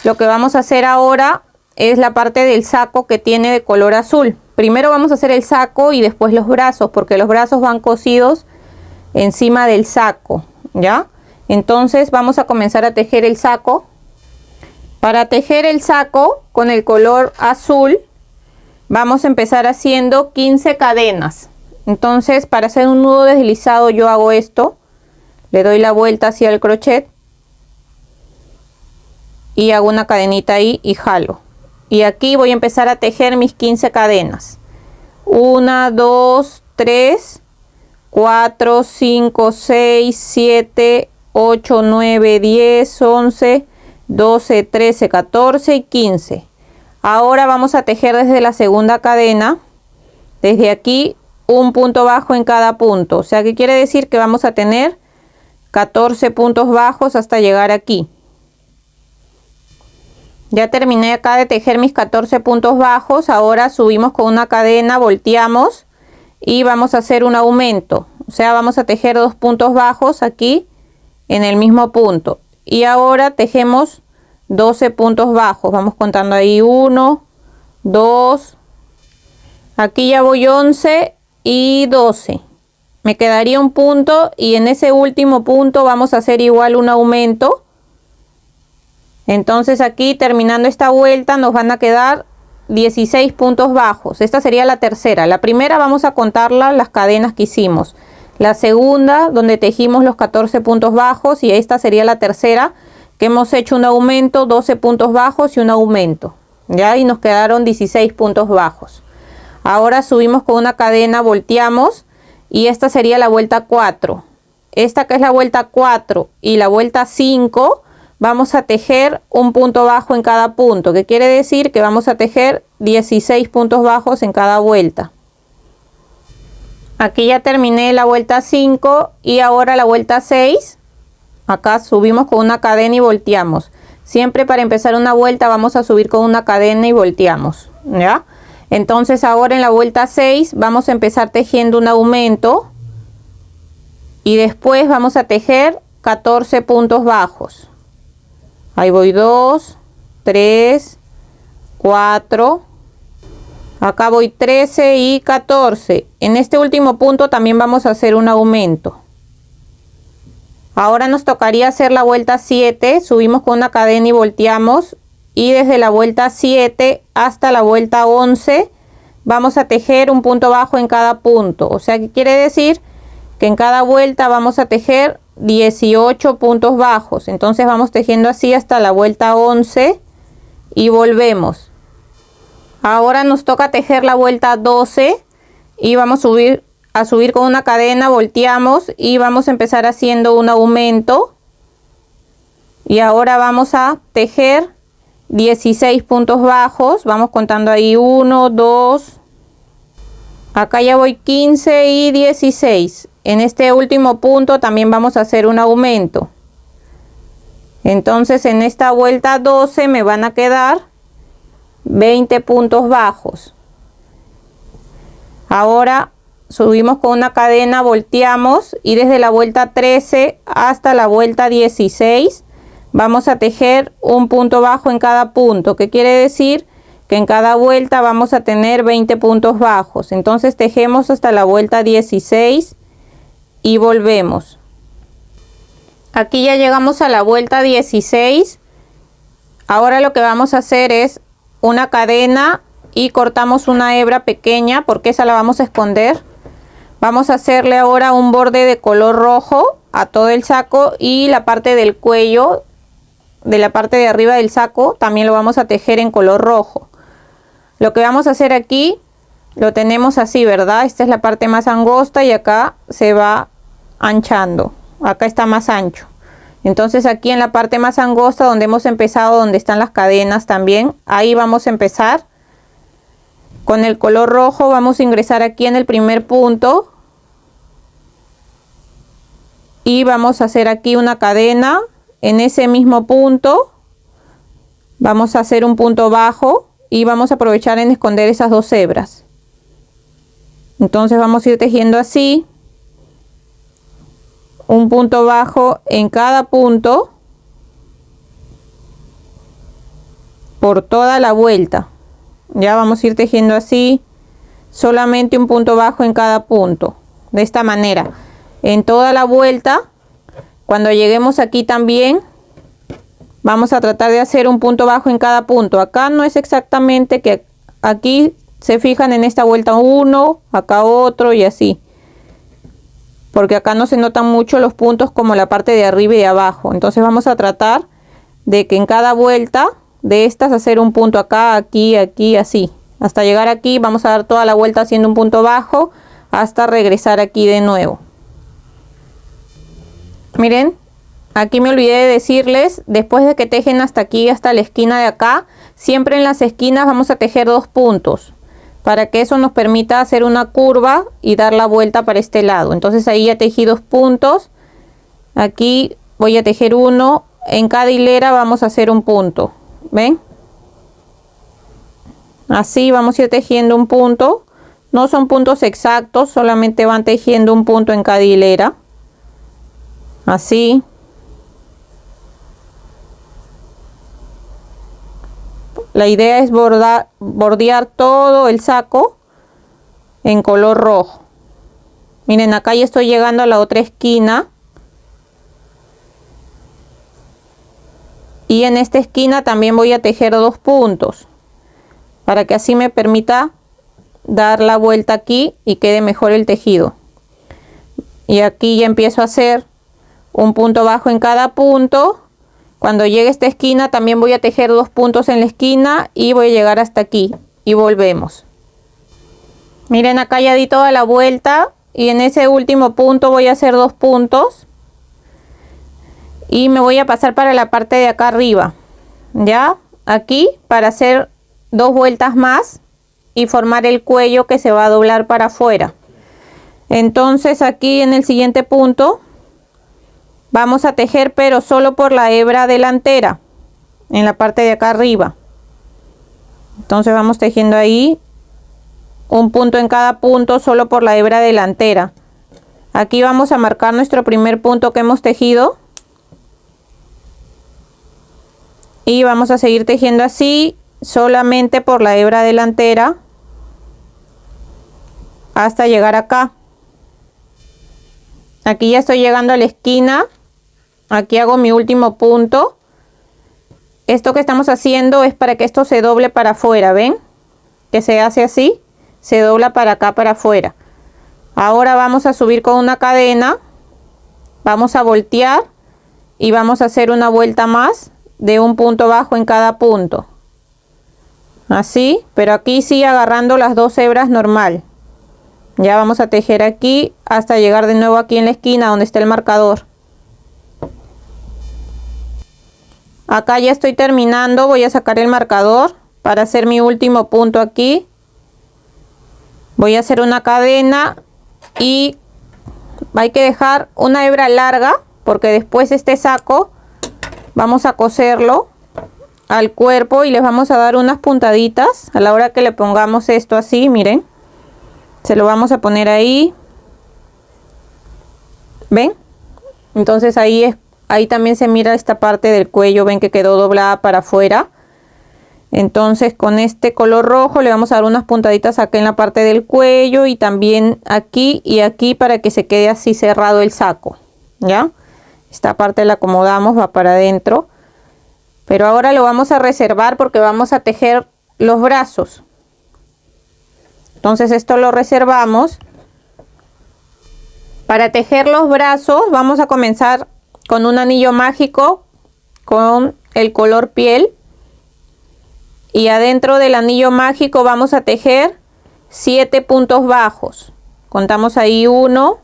lo que vamos a hacer ahora es la parte del saco que tiene de color azul. Primero vamos a hacer el saco y después los brazos, porque los brazos van cosidos encima del saco, ¿ya? Entonces vamos a comenzar a tejer el saco. Para tejer el saco con el color azul, vamos a empezar haciendo 15 cadenas. Entonces, para hacer un nudo deslizado, yo hago esto. Le doy la vuelta hacia el crochet y hago una cadenita ahí y jalo. Y aquí voy a empezar a tejer mis 15 cadenas. 1, 2, 3, 4, 5, 6, 7, 8, 9, 10, 11, 12, 13, 14 y 15. Ahora vamos a tejer desde la segunda cadena, desde aquí, un punto bajo en cada punto. O sea, que quiere decir que vamos a tener 14 puntos bajos hasta llegar aquí. Ya terminé acá de tejer mis 14 puntos bajos. Ahora subimos con una cadena, volteamos y vamos a hacer un aumento. O sea, vamos a tejer 2 puntos bajos aquí en el mismo punto. Y ahora tejemos 12 puntos bajos. Vamos contando ahí 1, 2. Aquí ya voy 11 y 12. Me quedaría un punto y en ese último punto vamos a hacer igual un aumento. Entonces aquí, terminando esta vuelta, nos van a quedar 16 puntos bajos. Esta sería la tercera. La primera vamos a contarla, las cadenas que hicimos. La segunda, donde tejimos los 14 puntos bajos, y esta sería la tercera, que hemos hecho un aumento, 12 puntos bajos y un aumento. Ya, y nos quedaron 16 puntos bajos. Ahora subimos con una cadena, volteamos, y esta sería la vuelta 4. Esta, que es la vuelta 4 y la vuelta 5, vamos a tejer un punto bajo en cada punto, que quiere decir que vamos a tejer 16 puntos bajos en cada vuelta. Aquí ya terminé la vuelta 5 y ahora la vuelta 6. Acá subimos con una cadena y volteamos. Siempre para empezar una vuelta vamos a subir con una cadena y volteamos, ¿ya? Entonces ahora en la vuelta 6 vamos a empezar tejiendo un aumento y después vamos a tejer 14 puntos bajos. Ahí voy 2, 3, 4, acá voy 13 y 14. En este último punto también vamos a hacer un aumento. Ahora nos tocaría hacer la vuelta 7, subimos con una cadena y volteamos, y desde la vuelta 7 hasta la vuelta 11 vamos a tejer un punto bajo en cada punto. O sea que quiere decir que en cada vuelta vamos a tejer 18 puntos bajos. Entonces vamos tejiendo así hasta la vuelta 11 y volvemos. Ahora nos toca tejer la vuelta 12 y vamos a subir con una cadena, volteamos y vamos a empezar haciendo un aumento. Y ahora vamos a tejer 16 puntos bajos. Vamos contando ahí 1, 2. Acá ya voy 15 y 16. En este último punto también vamos a hacer un aumento. Entonces en esta vuelta 12 me van a quedar 20 puntos bajos. Ahora subimos con una cadena, volteamos y desde la vuelta 13 hasta la vuelta 16 vamos a tejer un punto bajo en cada punto. ¿Qué quiere decir? Que en cada vuelta vamos a tener 20 puntos bajos. Entonces tejemos hasta la vuelta 16 y volvemos. Aquí ya llegamos a la vuelta 16. Ahora lo que vamos a hacer es una cadena y cortamos una hebra pequeña porque esa la vamos a esconder. Vamos a hacerle ahora un borde de color rojo a todo el saco y la parte del cuello de la parte de arriba del saco también lo vamos a tejer en color rojo. Lo que vamos a hacer aquí lo tenemos así, ¿verdad? Esta es la parte más angosta y acá se va anchando. Acá está más ancho. Entonces aquí en la parte más angosta donde hemos empezado, donde están las cadenas también, ahí vamos a empezar. Con el color rojo vamos a ingresar aquí en el primer punto. Y vamos a hacer aquí una cadena. En ese mismo punto vamos a hacer un punto bajo y vamos a aprovechar en esconder esas dos hebras. Entonces vamos a ir tejiendo así. Un punto bajo en cada punto por toda la vuelta. Ya vamos a ir tejiendo así, solamente un punto bajo en cada punto, de esta manera en toda la vuelta. Cuando lleguemos aquí también vamos a tratar de hacer un punto bajo en cada punto. Acá no es exactamente que aquí se fijan en esta vuelta uno, acá otro y así, porque acá no se notan mucho los puntos como la parte de arriba y de abajo. Entonces vamos a tratar de que en cada vuelta de estas hacer un punto acá, aquí, aquí, así. Hasta llegar aquí vamos a dar toda la vuelta haciendo un punto bajo hasta regresar aquí de nuevo. Miren, aquí me olvidé de decirles, después de que tejen hasta aquí, hasta la esquina de acá, siempre en las esquinas vamos a tejer 2 puntos. Para que eso nos permita hacer una curva y dar la vuelta para este lado. Entonces ahí ya tejí 2 puntos. Aquí voy a tejer uno. En cada hilera vamos a hacer un punto. ¿Ven? Así vamos a ir tejiendo un punto. No son puntos exactos, solamente van tejiendo un punto en cada hilera. Así. La idea es bordear todo el saco en color rojo. Miren, acá ya estoy llegando a la otra esquina. Y en esta esquina también voy a tejer 2 puntos. Para que así me permita dar la vuelta aquí y quede mejor el tejido. Y aquí ya empiezo a hacer un punto bajo en cada punto. Cuando llegue a esta esquina también voy a tejer 2 puntos en la esquina y voy a llegar hasta aquí y volvemos. Miren, acá ya di toda la vuelta y en ese último punto voy a hacer 2 puntos y me voy a pasar para la parte de acá arriba, ya aquí, para hacer 2 vueltas más y formar el cuello que se va a doblar para afuera. Entonces aquí en el siguiente punto vamos a tejer, pero solo por la hebra delantera, en la parte de acá arriba. Entonces vamos tejiendo ahí un punto en cada punto, solo por la hebra delantera. Aquí vamos a marcar nuestro primer punto que hemos tejido. Y vamos a seguir tejiendo así, solamente por la hebra delantera, hasta llegar acá. Aquí ya estoy llegando a la esquina. Aquí hago mi último punto. Esto que estamos haciendo es para que esto se doble para afuera, ¿ven? Que se hace así. se dobla para acá, para afuera. Ahora vamos a subir con una cadena, vamos a voltear y vamos a hacer una vuelta más de un punto bajo en cada punto. Así, pero aquí sí agarrando las dos hebras normal. Ya vamos a tejer aquí hasta llegar de nuevo aquí en la esquina donde está el marcador. Acá ya estoy terminando, voy a sacar el marcador para hacer mi último punto aquí. Voy a hacer una cadena y hay que dejar una hebra larga porque después este saco vamos a coserlo al cuerpo y les vamos a dar unas puntaditas a la hora que le pongamos esto así, miren. Se lo vamos a poner ahí. ¿Ven? Entonces ahí también se mira esta parte del cuello, ven que quedó doblada para afuera. Entonces con este color rojo le vamos a dar unas puntaditas acá en la parte del cuello y también aquí y aquí para que se quede así cerrado el saco. ¿Ya? Esta parte la acomodamos, va para adentro. Pero ahora lo vamos a reservar porque vamos a tejer los brazos. Entonces esto lo reservamos. Para tejer los brazos vamos a comenzar con un anillo mágico con el color piel. Y adentro del anillo mágico vamos a tejer 7 puntos bajos. Contamos ahí 1,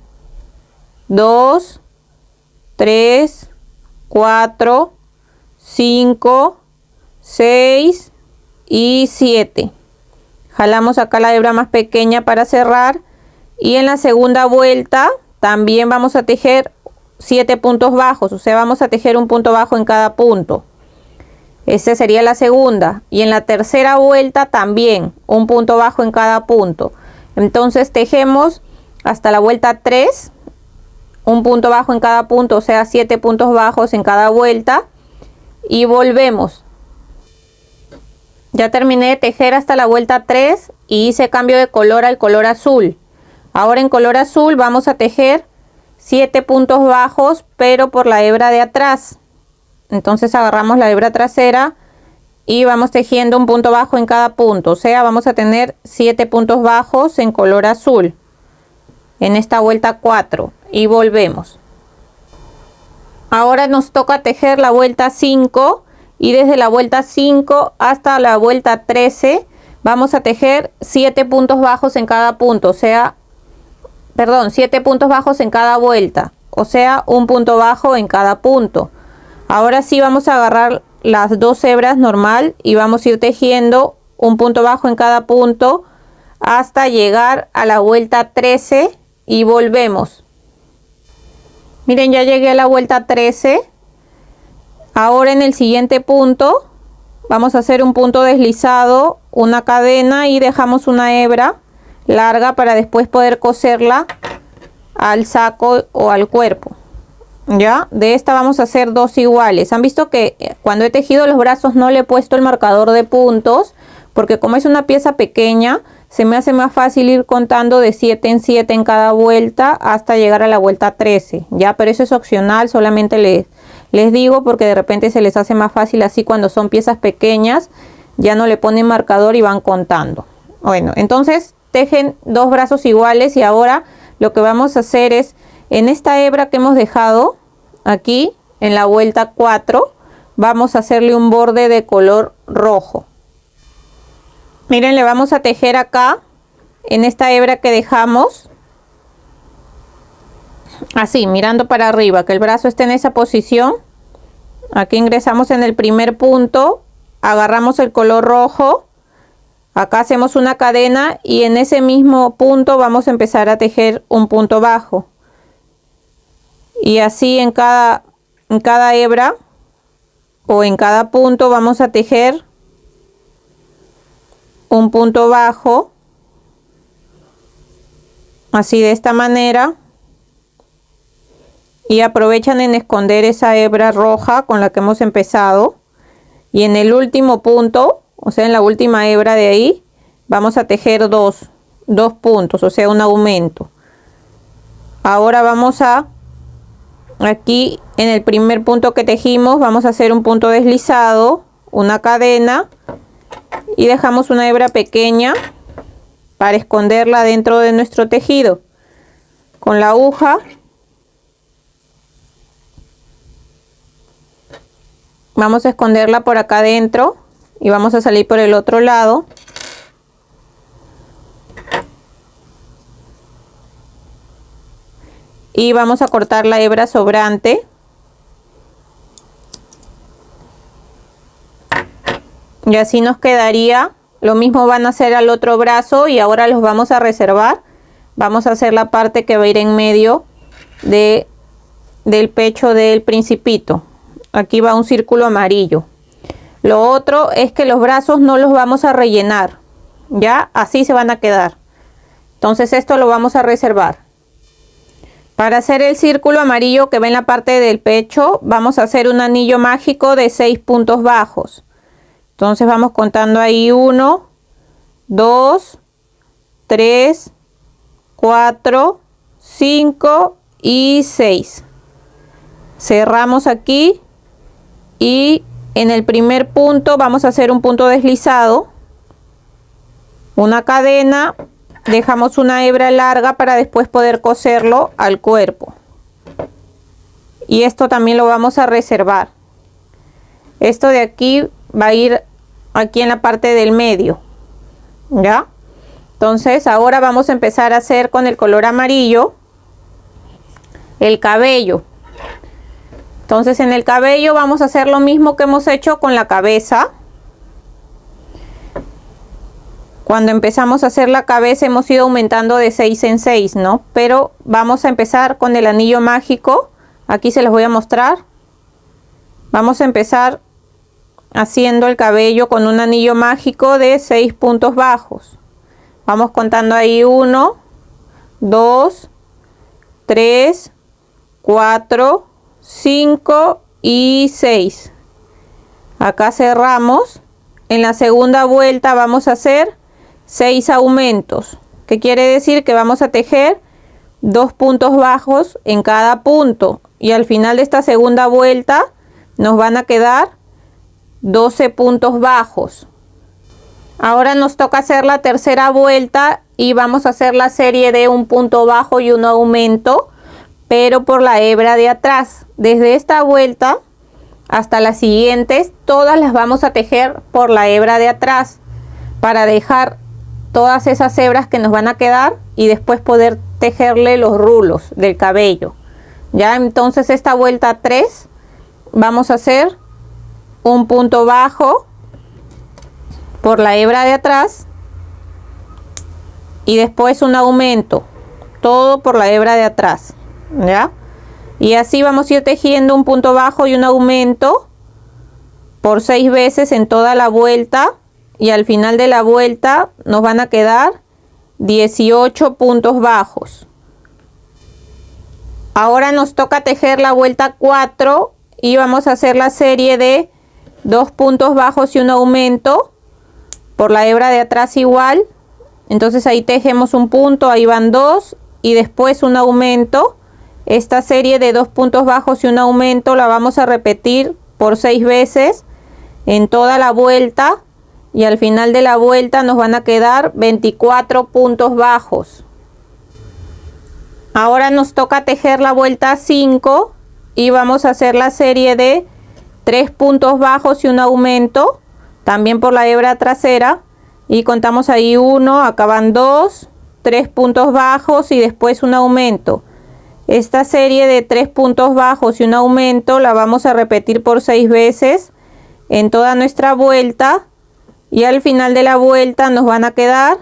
2, 3, 4, 5, 6 y 7. Jalamos acá la hebra más pequeña para cerrar. Y en la segunda vuelta también vamos a tejer 7 puntos bajos. O sea, vamos a tejer un punto bajo en cada punto. Esa sería la segunda. Y en la tercera vuelta también un punto bajo en cada punto. Entonces tejemos hasta la vuelta 3. Un punto bajo en cada punto, o sea 7 puntos bajos en cada vuelta. Y volvemos. Ya terminé de tejer hasta la vuelta 3 y hice cambio de color al color azul. Ahora en color azul vamos a tejer 7 puntos bajos, pero por la hebra de atrás. Entonces agarramos la hebra trasera y vamos tejiendo un punto bajo en cada punto. O sea, vamos a tener 7 puntos bajos en color azul. En esta vuelta 4. Y volvemos. Ahora nos toca tejer la vuelta 5. Y desde la vuelta 5 hasta la vuelta 13 vamos a tejer 7 puntos bajos en cada punto. O sea, 7 puntos bajos en cada vuelta. O sea, un punto bajo en cada punto. Ahora sí vamos a agarrar las dos hebras normal y vamos a ir tejiendo un punto bajo en cada punto hasta llegar a la vuelta 13 y volvemos. Miren, ya llegué a la vuelta 13. Ahora en el siguiente punto vamos a hacer un punto deslizado, una cadena y dejamos una hebra larga para después poder coserla al saco o al cuerpo. Ya, de esta vamos a hacer dos iguales. Han visto que cuando he tejido los brazos no le he puesto el marcador de puntos porque como es una pieza pequeña se me hace más fácil ir contando de 7 en 7 en cada vuelta hasta llegar a la vuelta 13. Ya, pero eso es opcional, solamente les digo porque de repente se les hace más fácil así cuando son piezas pequeñas, ya no le ponen marcador y van contando. Bueno, entonces tejen dos brazos iguales y ahora lo que vamos a hacer es en esta hebra que hemos dejado aquí en la vuelta 4 vamos a hacerle un borde de color rojo. Miren, le vamos a tejer acá en esta hebra que dejamos así mirando para arriba, que el brazo esté en esa posición. Aquí ingresamos en el primer punto, agarramos el color rojo, acá hacemos una cadena y en ese mismo punto vamos a empezar a tejer un punto bajo. Y así en cada hebra o en cada punto vamos a tejer un punto bajo. Así de esta manera. Y aprovechan en esconder esa hebra roja con la que hemos empezado. Y en el último punto, o sea en la última hebra de ahí, vamos a tejer dos puntos, o sea un aumento. Ahora vamos a... Aquí en el primer punto que tejimos vamos a hacer un punto deslizado, una cadena y dejamos una hebra pequeña para esconderla dentro de nuestro tejido. Con la aguja vamos a esconderla por acá adentro y vamos a salir por el otro lado. Y vamos a cortar la hebra sobrante. Y así nos quedaría. Lo mismo van a hacer al otro brazo y ahora los vamos a reservar. Vamos a hacer la parte que va a ir en medio del pecho del principito. Aquí va un círculo amarillo. Lo otro es que los brazos no los vamos a rellenar. Ya, así se van a quedar. Entonces esto lo vamos a reservar. Para hacer el círculo amarillo que va en la parte del pecho, vamos a hacer un anillo mágico de 6 puntos bajos. Entonces vamos contando ahí 1, 2, 3, 4, 5 y 6. Cerramos aquí y en el primer punto vamos a hacer un punto deslizado, una cadena, dejamos una hebra larga para después poder coserlo al cuerpo. Y esto también lo vamos a reservar. Esto de aquí va a ir aquí en la parte del medio. ¿Ya? Entonces ahora vamos a empezar a hacer con el color amarillo el cabello. Entonces en el cabello vamos a hacer lo mismo que hemos hecho con la cabeza. Cuando empezamos a hacer la cabeza hemos ido aumentando de 6 en 6, ¿no? Pero vamos a empezar con el anillo mágico. Aquí se los voy a mostrar. Vamos a empezar haciendo el cabello con un anillo mágico de 6 puntos bajos. Vamos contando ahí 1, 2, 3, 4, 5 y 6. Acá cerramos. En la segunda vuelta vamos a hacer 6 aumentos, que quiere decir que vamos a tejer 2 puntos bajos en cada punto y al final de esta segunda vuelta nos van a quedar 12 puntos bajos. Ahora nos toca hacer la tercera vuelta y vamos a hacer la serie de un punto bajo y un aumento, pero por la hebra de atrás. Desde esta vuelta hasta las siguientes todas las vamos a tejer por la hebra de atrás para dejar todas esas hebras que nos van a quedar y después poder tejerle los rulos del cabello. Ya, entonces esta vuelta 3 vamos a hacer un punto bajo por la hebra de atrás y después un aumento, todo por la hebra de atrás. ¿Ya? Y así vamos a ir tejiendo un punto bajo y un aumento por 6 veces en toda la vuelta. Y al final de la vuelta nos van a quedar 18 puntos bajos. Ahora nos toca tejer la vuelta 4 y vamos a hacer la serie de 2 puntos bajos y un aumento por la hebra de atrás igual. Entonces ahí tejemos un punto, ahí van 2 y después un aumento. Esta serie de 2 puntos bajos y un aumento la vamos a repetir por 6 veces en toda la vuelta. Y al final de la vuelta nos van a quedar 24 puntos bajos. Ahora nos toca tejer la vuelta 5 y vamos a hacer la serie de 3 puntos bajos y un aumento, también por la hebra trasera. Y contamos ahí 1, acá van 2, 3 puntos bajos y después un aumento. Esta serie de 3 puntos bajos y un aumento la vamos a repetir por 6 veces en toda nuestra vuelta. Y al final de la vuelta nos van a quedar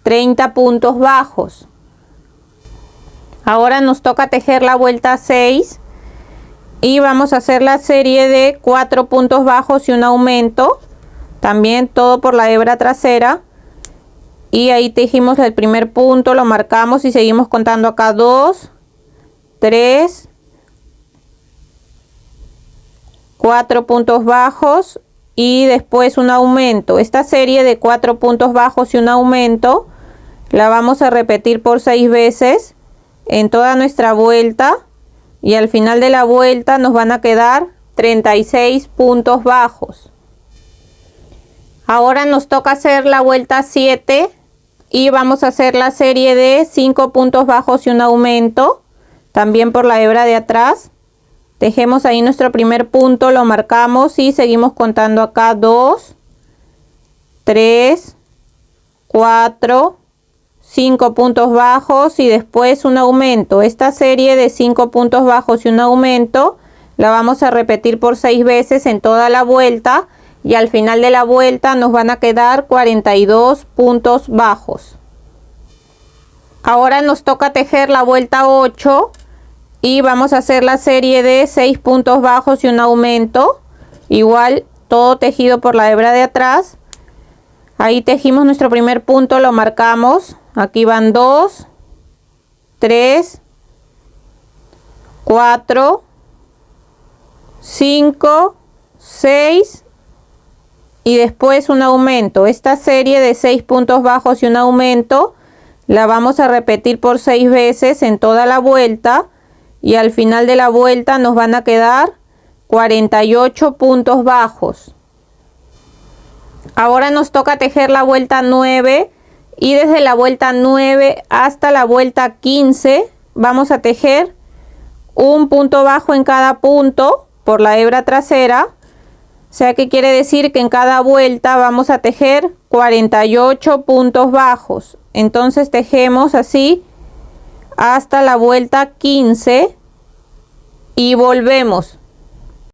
30 puntos bajos. Ahora nos toca tejer la vuelta 6 y vamos a hacer la serie de 4 puntos bajos y un aumento, también todo por la hebra trasera. Y ahí tejimos el primer punto, lo marcamos y seguimos contando acá 2, 3, 4 puntos bajos y después un aumento. Esta serie de 4 puntos bajos y un aumento la vamos a repetir por 6 veces en toda nuestra vuelta y al final de la vuelta nos van a quedar 36 puntos bajos. Ahora nos toca hacer la vuelta 7 y vamos a hacer la serie de 5 puntos bajos y un aumento también por la hebra de atrás. Tejemos ahí nuestro primer punto, lo marcamos y seguimos contando acá 2, 3, 4, 5 puntos bajos y después un aumento. Esta serie de 5 puntos bajos y un aumento la vamos a repetir por 6 veces en toda la vuelta y al final de la vuelta nos van a quedar 42 puntos bajos. Ahora nos toca tejer la vuelta 8 y vamos a hacer la serie de 6 puntos bajos y un aumento, igual todo tejido por la hebra de atrás. Ahí tejimos nuestro primer punto, lo marcamos, aquí van 2, 3, 4, 5, 6 y después un aumento. Esta serie de 6 puntos bajos y un aumento la vamos a repetir por 6 veces en toda la vuelta y al final de la vuelta nos van a quedar 48 puntos bajos. Ahora nos toca tejer la vuelta 9 y desde la vuelta 9 hasta la vuelta 15 vamos a tejer un punto bajo en cada punto por la hebra trasera. O sea que quiere decir que en cada vuelta vamos a tejer 48 puntos bajos. Entonces tejemos así hasta la vuelta 15 y volvemos.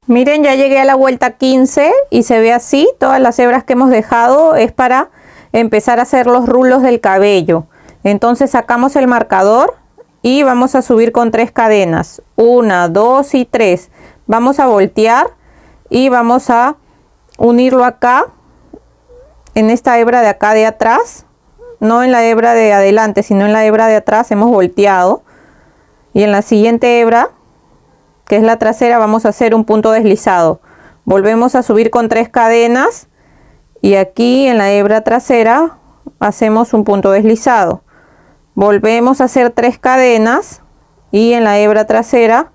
Miren, ya llegué a la vuelta 15 y se ve así. Todas las hebras que hemos dejado es para empezar a hacer los rulos del cabello. Entonces sacamos el marcador y vamos a subir con 3 cadenas. 1, 2 y 3. Vamos a voltear y vamos a unirlo acá en esta hebra de acá de atrás, no en la hebra de adelante sino en la hebra de atrás. Hemos volteado y en la siguiente hebra, que es la trasera, vamos a hacer un punto deslizado. Volvemos a subir con 3 cadenas y aquí en la hebra trasera hacemos un punto deslizado. Volvemos a hacer 3 cadenas y en la hebra trasera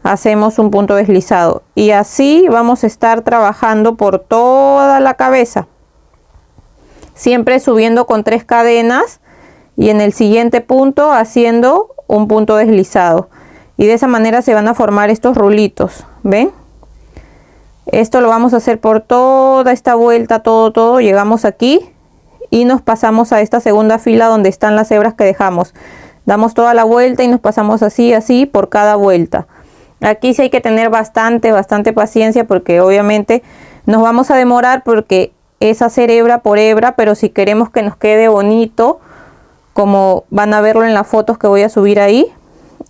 hacemos un punto deslizado y así vamos a estar trabajando por toda la cabeza, siempre subiendo con 3 cadenas y en el siguiente punto haciendo un punto deslizado, y de esa manera se van a formar estos rulitos. ¿Ven? Esto lo vamos a hacer por toda esta vuelta, todo. Llegamos aquí y nos pasamos a esta segunda fila donde están las hebras que dejamos. Damos toda la vuelta y nos pasamos así por cada vuelta. Aquí sí hay que tener bastante paciencia porque obviamente nos vamos a demorar porque es hacer hebra por hebra, pero si queremos que nos quede bonito, como van a verlo en las fotos que voy a subir ahí.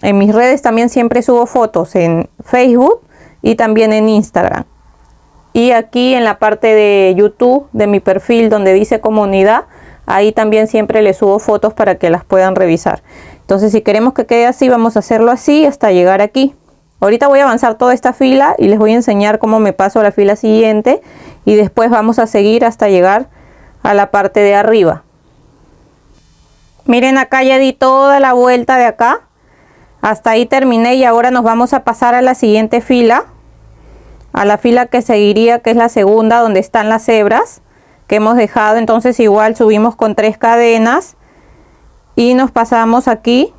En mis redes también siempre subo fotos en Facebook y también en Instagram. Y aquí en la parte de YouTube de mi perfil donde dice comunidad, ahí también siempre les subo fotos para que las puedan revisar. Entonces si queremos que quede así, vamos a hacerlo así hasta llegar aquí. Ahorita voy a avanzar toda esta fila y les voy a enseñar cómo me paso a la fila siguiente y después vamos a seguir hasta llegar a la parte de arriba. Miren, acá ya di toda la vuelta de acá. Hasta ahí terminé y ahora nos vamos a pasar a la siguiente fila. A la fila que seguiría, que es la segunda, donde están las hebras que hemos dejado. Entonces igual subimos con 3 cadenas y nos pasamos aquí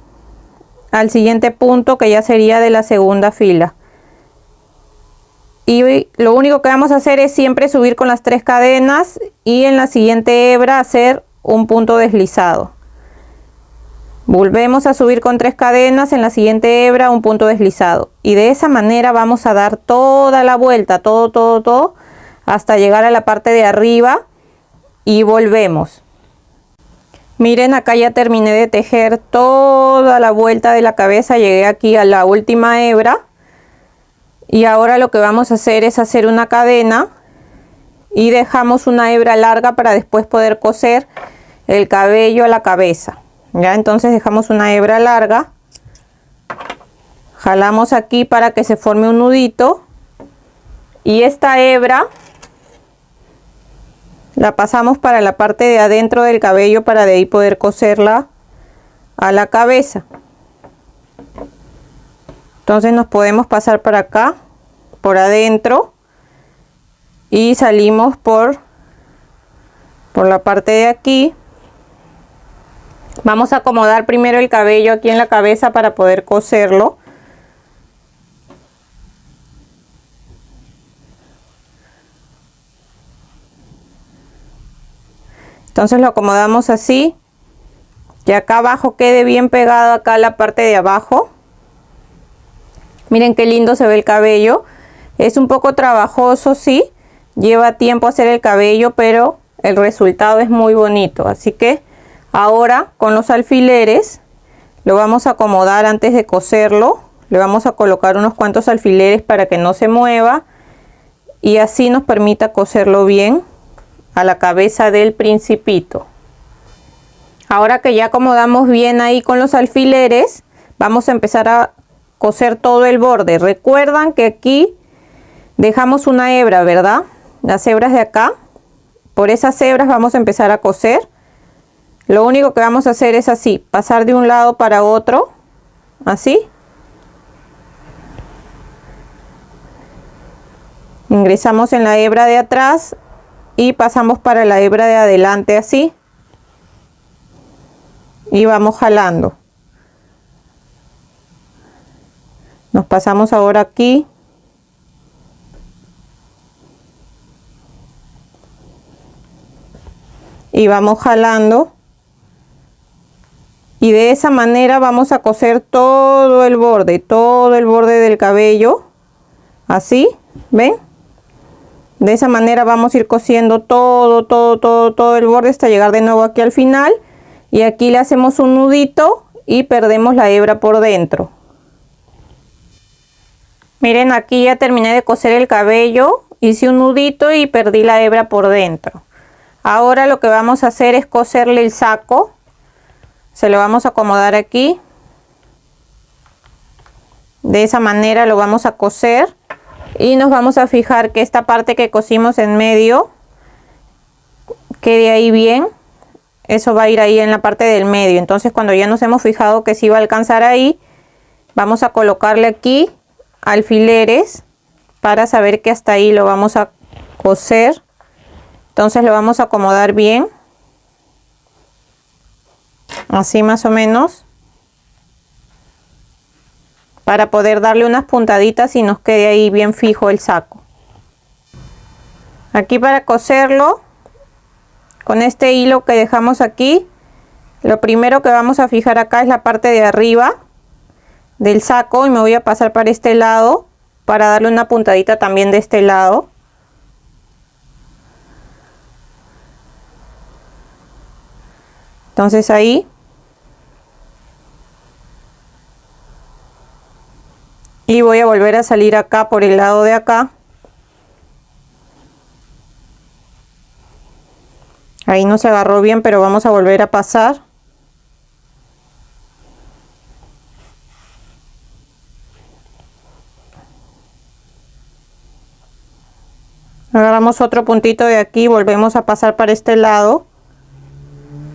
al siguiente punto, que ya sería de la segunda fila. Y lo único que vamos a hacer es siempre subir con las 3 cadenas y en la siguiente hebra hacer un punto deslizado. Volvemos a subir con 3 cadenas, en la siguiente hebra un punto deslizado. Y de esa manera vamos a dar toda la vuelta, todo, hasta llegar a la parte de arriba y volvemos. Miren, acá ya terminé de tejer toda la vuelta de la cabeza, llegué aquí a la última hebra. Y ahora lo que vamos a hacer es hacer una cadena y dejamos una hebra larga para después poder coser el cabello a la cabeza. Ya, entonces dejamos una hebra larga, jalamos aquí para que se forme un nudito y esta hebra la pasamos para la parte de adentro del cabello para de ahí poder coserla a la cabeza. Entonces nos podemos pasar para acá, por adentro, y salimos por la parte de aquí Vamos a acomodar primero el cabello aquí en la cabeza para poder coserlo. Entonces lo acomodamos así, que acá abajo quede bien pegado acá la parte de abajo. Miren qué lindo se ve el cabello. Es un poco trabajoso, sí, lleva tiempo hacer el cabello, pero el resultado es muy bonito. Así que ahora con los alfileres lo vamos a acomodar antes de coserlo. Le vamos a colocar unos cuantos alfileres para que no se mueva y así nos permita coserlo bien a la cabeza del principito. Ahora que ya acomodamos bien ahí con los alfileres, vamos a empezar a coser todo el borde. Recuerdan que aquí dejamos una hebra, ¿verdad? Las hebras de acá. Por esas hebras vamos a empezar a coser. Lo único que vamos a hacer es así, pasar de un lado para otro, así. Ingresamos en la hebra de atrás y pasamos para la hebra de adelante así. Y vamos jalando. Nos pasamos ahora aquí. Y vamos jalando. Y de esa manera vamos a coser todo el borde del cabello. Así, ¿ven? De esa manera vamos a ir cosiendo todo el borde hasta llegar de nuevo aquí al final. Y aquí le hacemos un nudito y perdemos la hebra por dentro. Miren, aquí ya terminé de coser el cabello. Hice un nudito y perdí la hebra por dentro. Ahora lo que vamos a hacer es coserle el saco. Se lo vamos a acomodar aquí. De esa manera lo vamos a coser. Y nos vamos a fijar que esta parte que cosimos en medio quede ahí bien. Eso va a ir ahí en la parte del medio. Entonces cuando ya nos hemos fijado que sí va a alcanzar ahí, vamos a colocarle aquí alfileres para saber que hasta ahí lo vamos a coser. Entonces lo vamos a acomodar bien. Así más o menos. Para poder darle unas puntaditas y nos quede ahí bien fijo el saco. Aquí para coserlo, con este hilo que dejamos aquí, lo primero que vamos a fijar acá es la parte de arriba del saco. Y me voy a pasar para este lado para darle una puntadita también de este lado. Entonces ahí. Y voy a volver a salir acá por el lado de acá. Ahí no se agarró bien, pero vamos a volver a pasar. Agarramos otro puntito de aquí, volvemos a pasar para este lado,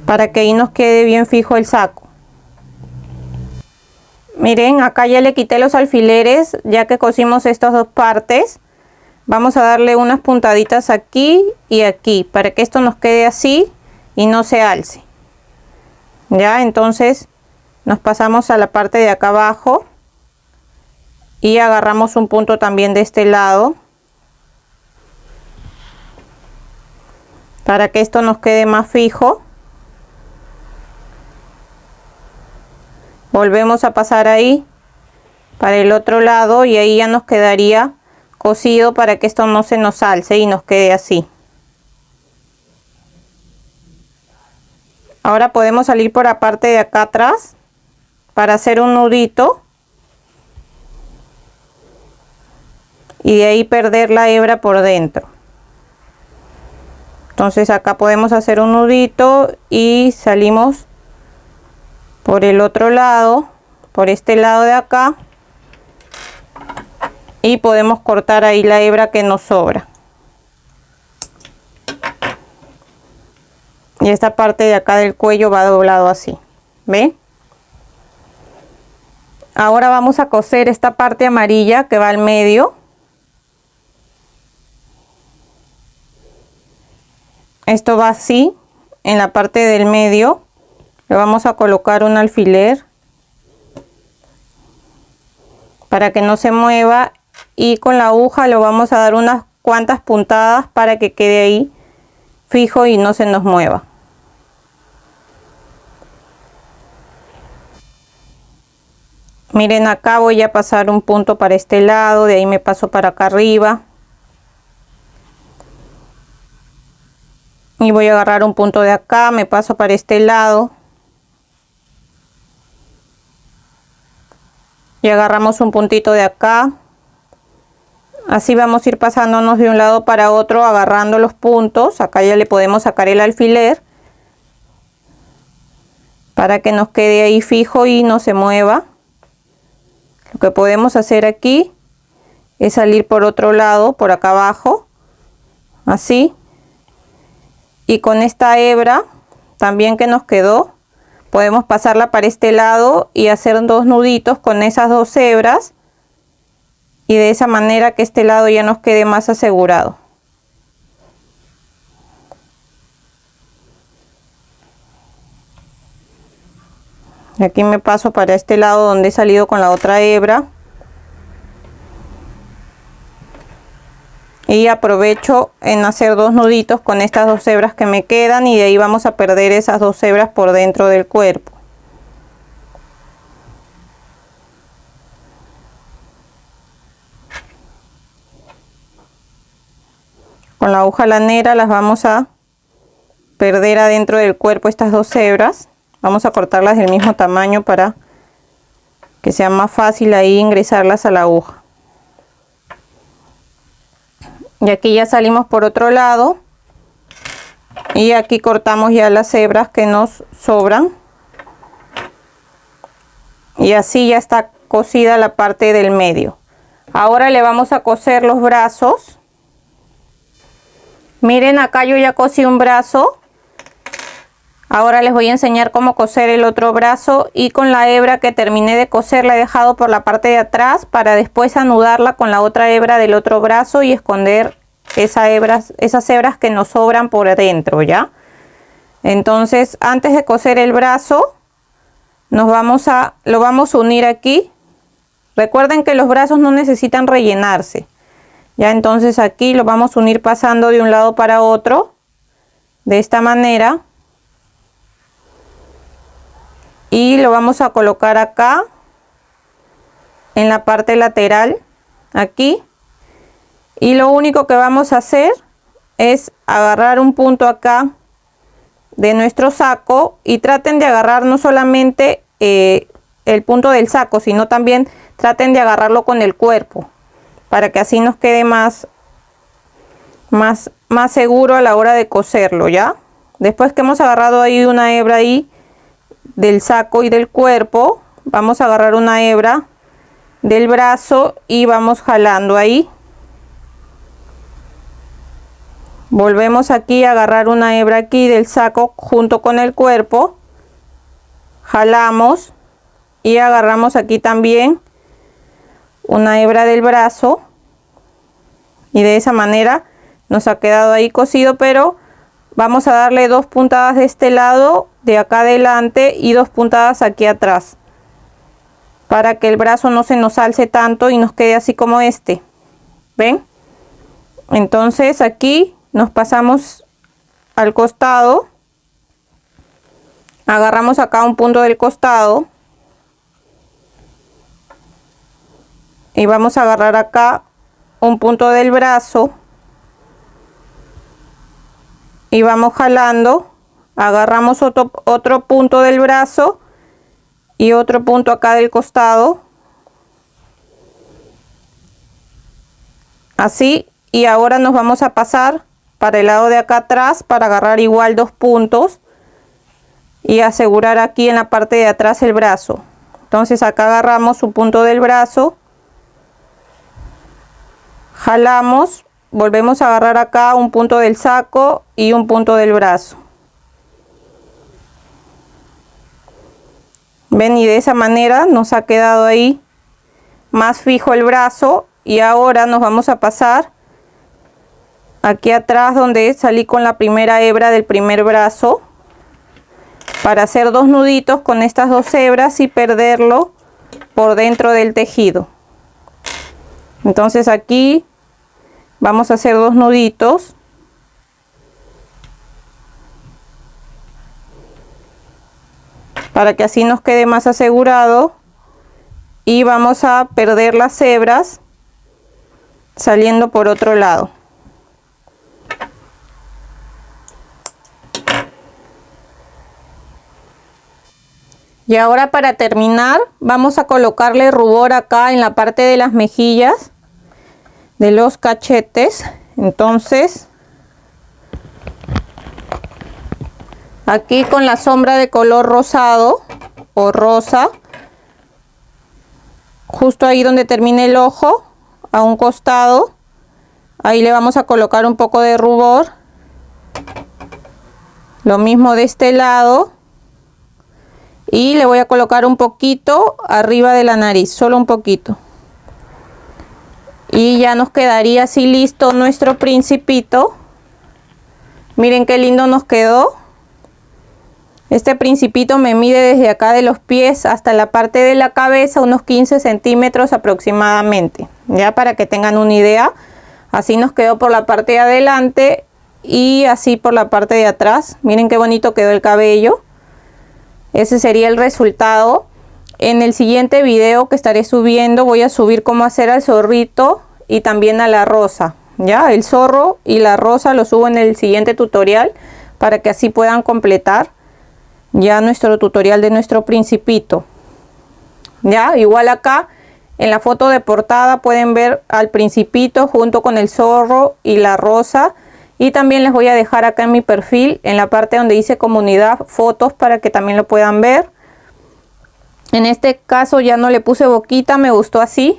para que ahí nos quede bien fijo el saco. Miren, acá ya le quité los alfileres, ya que cosimos estas dos partes. Vamos a darle unas puntaditas aquí y aquí, para que esto nos quede así y no se alce. Ya, entonces nos pasamos a la parte de acá abajo y agarramos un punto también de este lado, para que esto nos quede más fijo. Volvemos a pasar ahí para el otro lado y ahí ya nos quedaría cosido para que esto no se nos alce y nos quede así. Ahora podemos salir por la parte de acá atrás para hacer un nudito y de ahí perder la hebra por dentro. Entonces acá podemos hacer un nudito y salimos por el otro lado, por este lado de acá, y podemos cortar ahí la hebra que nos sobra. Y esta parte de acá del cuello va doblado así, ¿ven? Ahora vamos a coser esta parte amarilla que va al medio. Esto va así en la parte del medio. le vamos a colocar un alfiler para que no se mueva, y con la aguja lo vamos a dar unas cuantas puntadas para que quede ahí fijo y no se nos mueva. Miren, acá voy a pasar un punto para este lado, de ahí me paso para acá arriba y voy a agarrar un punto de acá, me paso para este lado y agarramos un puntito de acá. Así vamos a ir pasándonos de un lado para otro, agarrando los puntos. Acá ya le podemos sacar el alfiler para que nos quede ahí fijo y no se mueva. Lo que podemos hacer aquí es salir por otro lado, por acá abajo, así, y con esta hebra también que nos quedó podemos pasarla para este lado y hacer 2 nuditos con esas 2 hebras, y de esa manera que este lado ya nos quede más asegurado. Y aquí me paso para este lado donde he salido con la otra hebra y aprovecho en hacer 2 nuditos con estas 2 hebras que me quedan, y de ahí vamos a perder esas 2 hebras por dentro del cuerpo. Con la aguja lanera las vamos a perder adentro del cuerpo, estas 2 hebras. Vamos a cortarlas del mismo tamaño para que sea más fácil ahí ingresarlas a la aguja. Y aquí ya salimos por otro lado y aquí cortamos ya las hebras que nos sobran, y así ya está cosida la parte del medio. Ahora le vamos a coser los brazos. Miren, acá yo ya cosí un brazo. Ahora les voy a enseñar cómo coser el otro brazo, y con la hebra que terminé de coser la he dejado por la parte de atrás para después anudarla con la otra hebra del otro brazo y esconder esas hebras que nos sobran por adentro, ¿ya? Entonces, antes de coser el brazo, lo vamos a unir aquí. Recuerden que los brazos no necesitan rellenarse, ¿ya? Entonces aquí lo vamos a unir pasando de un lado para otro, de esta manera. Y lo vamos a colocar acá, en la parte lateral, aquí. Y lo único que vamos a hacer es agarrar un punto acá de nuestro saco, y traten de agarrar no solamente el punto del saco, sino también traten de agarrarlo con el cuerpo, para que así nos quede más seguro a la hora de coserlo, ¿ya? Después que hemos agarrado ahí una hebra ahí del saco y del cuerpo, vamos a agarrar una hebra del brazo y vamos jalando ahí. Volvemos aquí a agarrar una hebra aquí del saco junto con el cuerpo, jalamos y agarramos aquí también una hebra del brazo, y de esa manera nos ha quedado ahí cosido, pero vamos a darle 2 puntadas de este lado, de acá adelante, y 2 puntadas aquí atrás, para que el brazo no se nos alce tanto y nos quede así como este. ¿Ven? Entonces aquí nos pasamos al costado, agarramos acá un punto del costado y vamos a agarrar acá un punto del brazo y vamos jalando. Agarramos otro punto del brazo y otro punto acá del costado, así. Y ahora nos vamos a pasar para el lado de acá atrás para agarrar igual 2 puntos y asegurar aquí en la parte de atrás el brazo. Entonces acá agarramos un punto del brazo, jalamos, volvemos a agarrar acá un punto del saco y un punto del brazo. Ven, y de esa manera nos ha quedado ahí más fijo el brazo. Y ahora nos vamos a pasar aquí atrás donde salí con la primera hebra del primer brazo. para hacer 2 nuditos con estas 2 hebras y perderlo por dentro del tejido. Entonces aquí vamos a hacer 2 nuditos. Para que así nos quede más asegurado. Y vamos a perder las hebras saliendo por otro lado. Y ahora, para terminar, vamos a colocarle rubor acá en la parte de las mejillas, de los cachetes. Entonces, aquí con la sombra de color rosado o rosa, justo ahí donde termina el ojo, a un costado, ahí le vamos a colocar un poco de rubor. Lo mismo de este lado. Y le voy a colocar un poquito arriba de la nariz, solo un poquito. Y ya nos quedaría así listo nuestro principito. Miren qué lindo nos quedó. Este principito me mide desde acá de los pies hasta la parte de la cabeza unos 15 centímetros aproximadamente. Ya para que tengan una idea. Así nos quedó por la parte de adelante y así por la parte de atrás. Miren qué bonito quedó el cabello. Ese sería el resultado. En el siguiente video que estaré subiendo voy a subir cómo hacer al zorrito y también a la rosa. Ya, el zorro y la rosa lo subo en el siguiente tutorial para que así puedan completar ya nuestro tutorial de nuestro principito. Ya, igual acá en la foto de portada pueden ver al principito junto con el zorro y la rosa. Y también les voy a dejar acá en mi perfil, en la parte donde dice comunidad, fotos para que también lo puedan ver. En este caso ya no le puse boquita, me gustó así.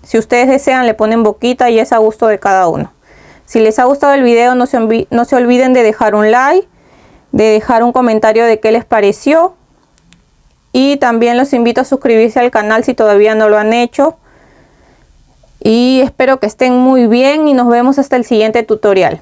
Si ustedes desean le ponen boquita y es a gusto de cada uno. Si les ha gustado el video no se olviden de dejar un like, de dejar un comentario de qué les pareció. Y también los invito a suscribirse al canal si todavía no lo han hecho. Y espero que estén muy bien y nos vemos hasta el siguiente tutorial.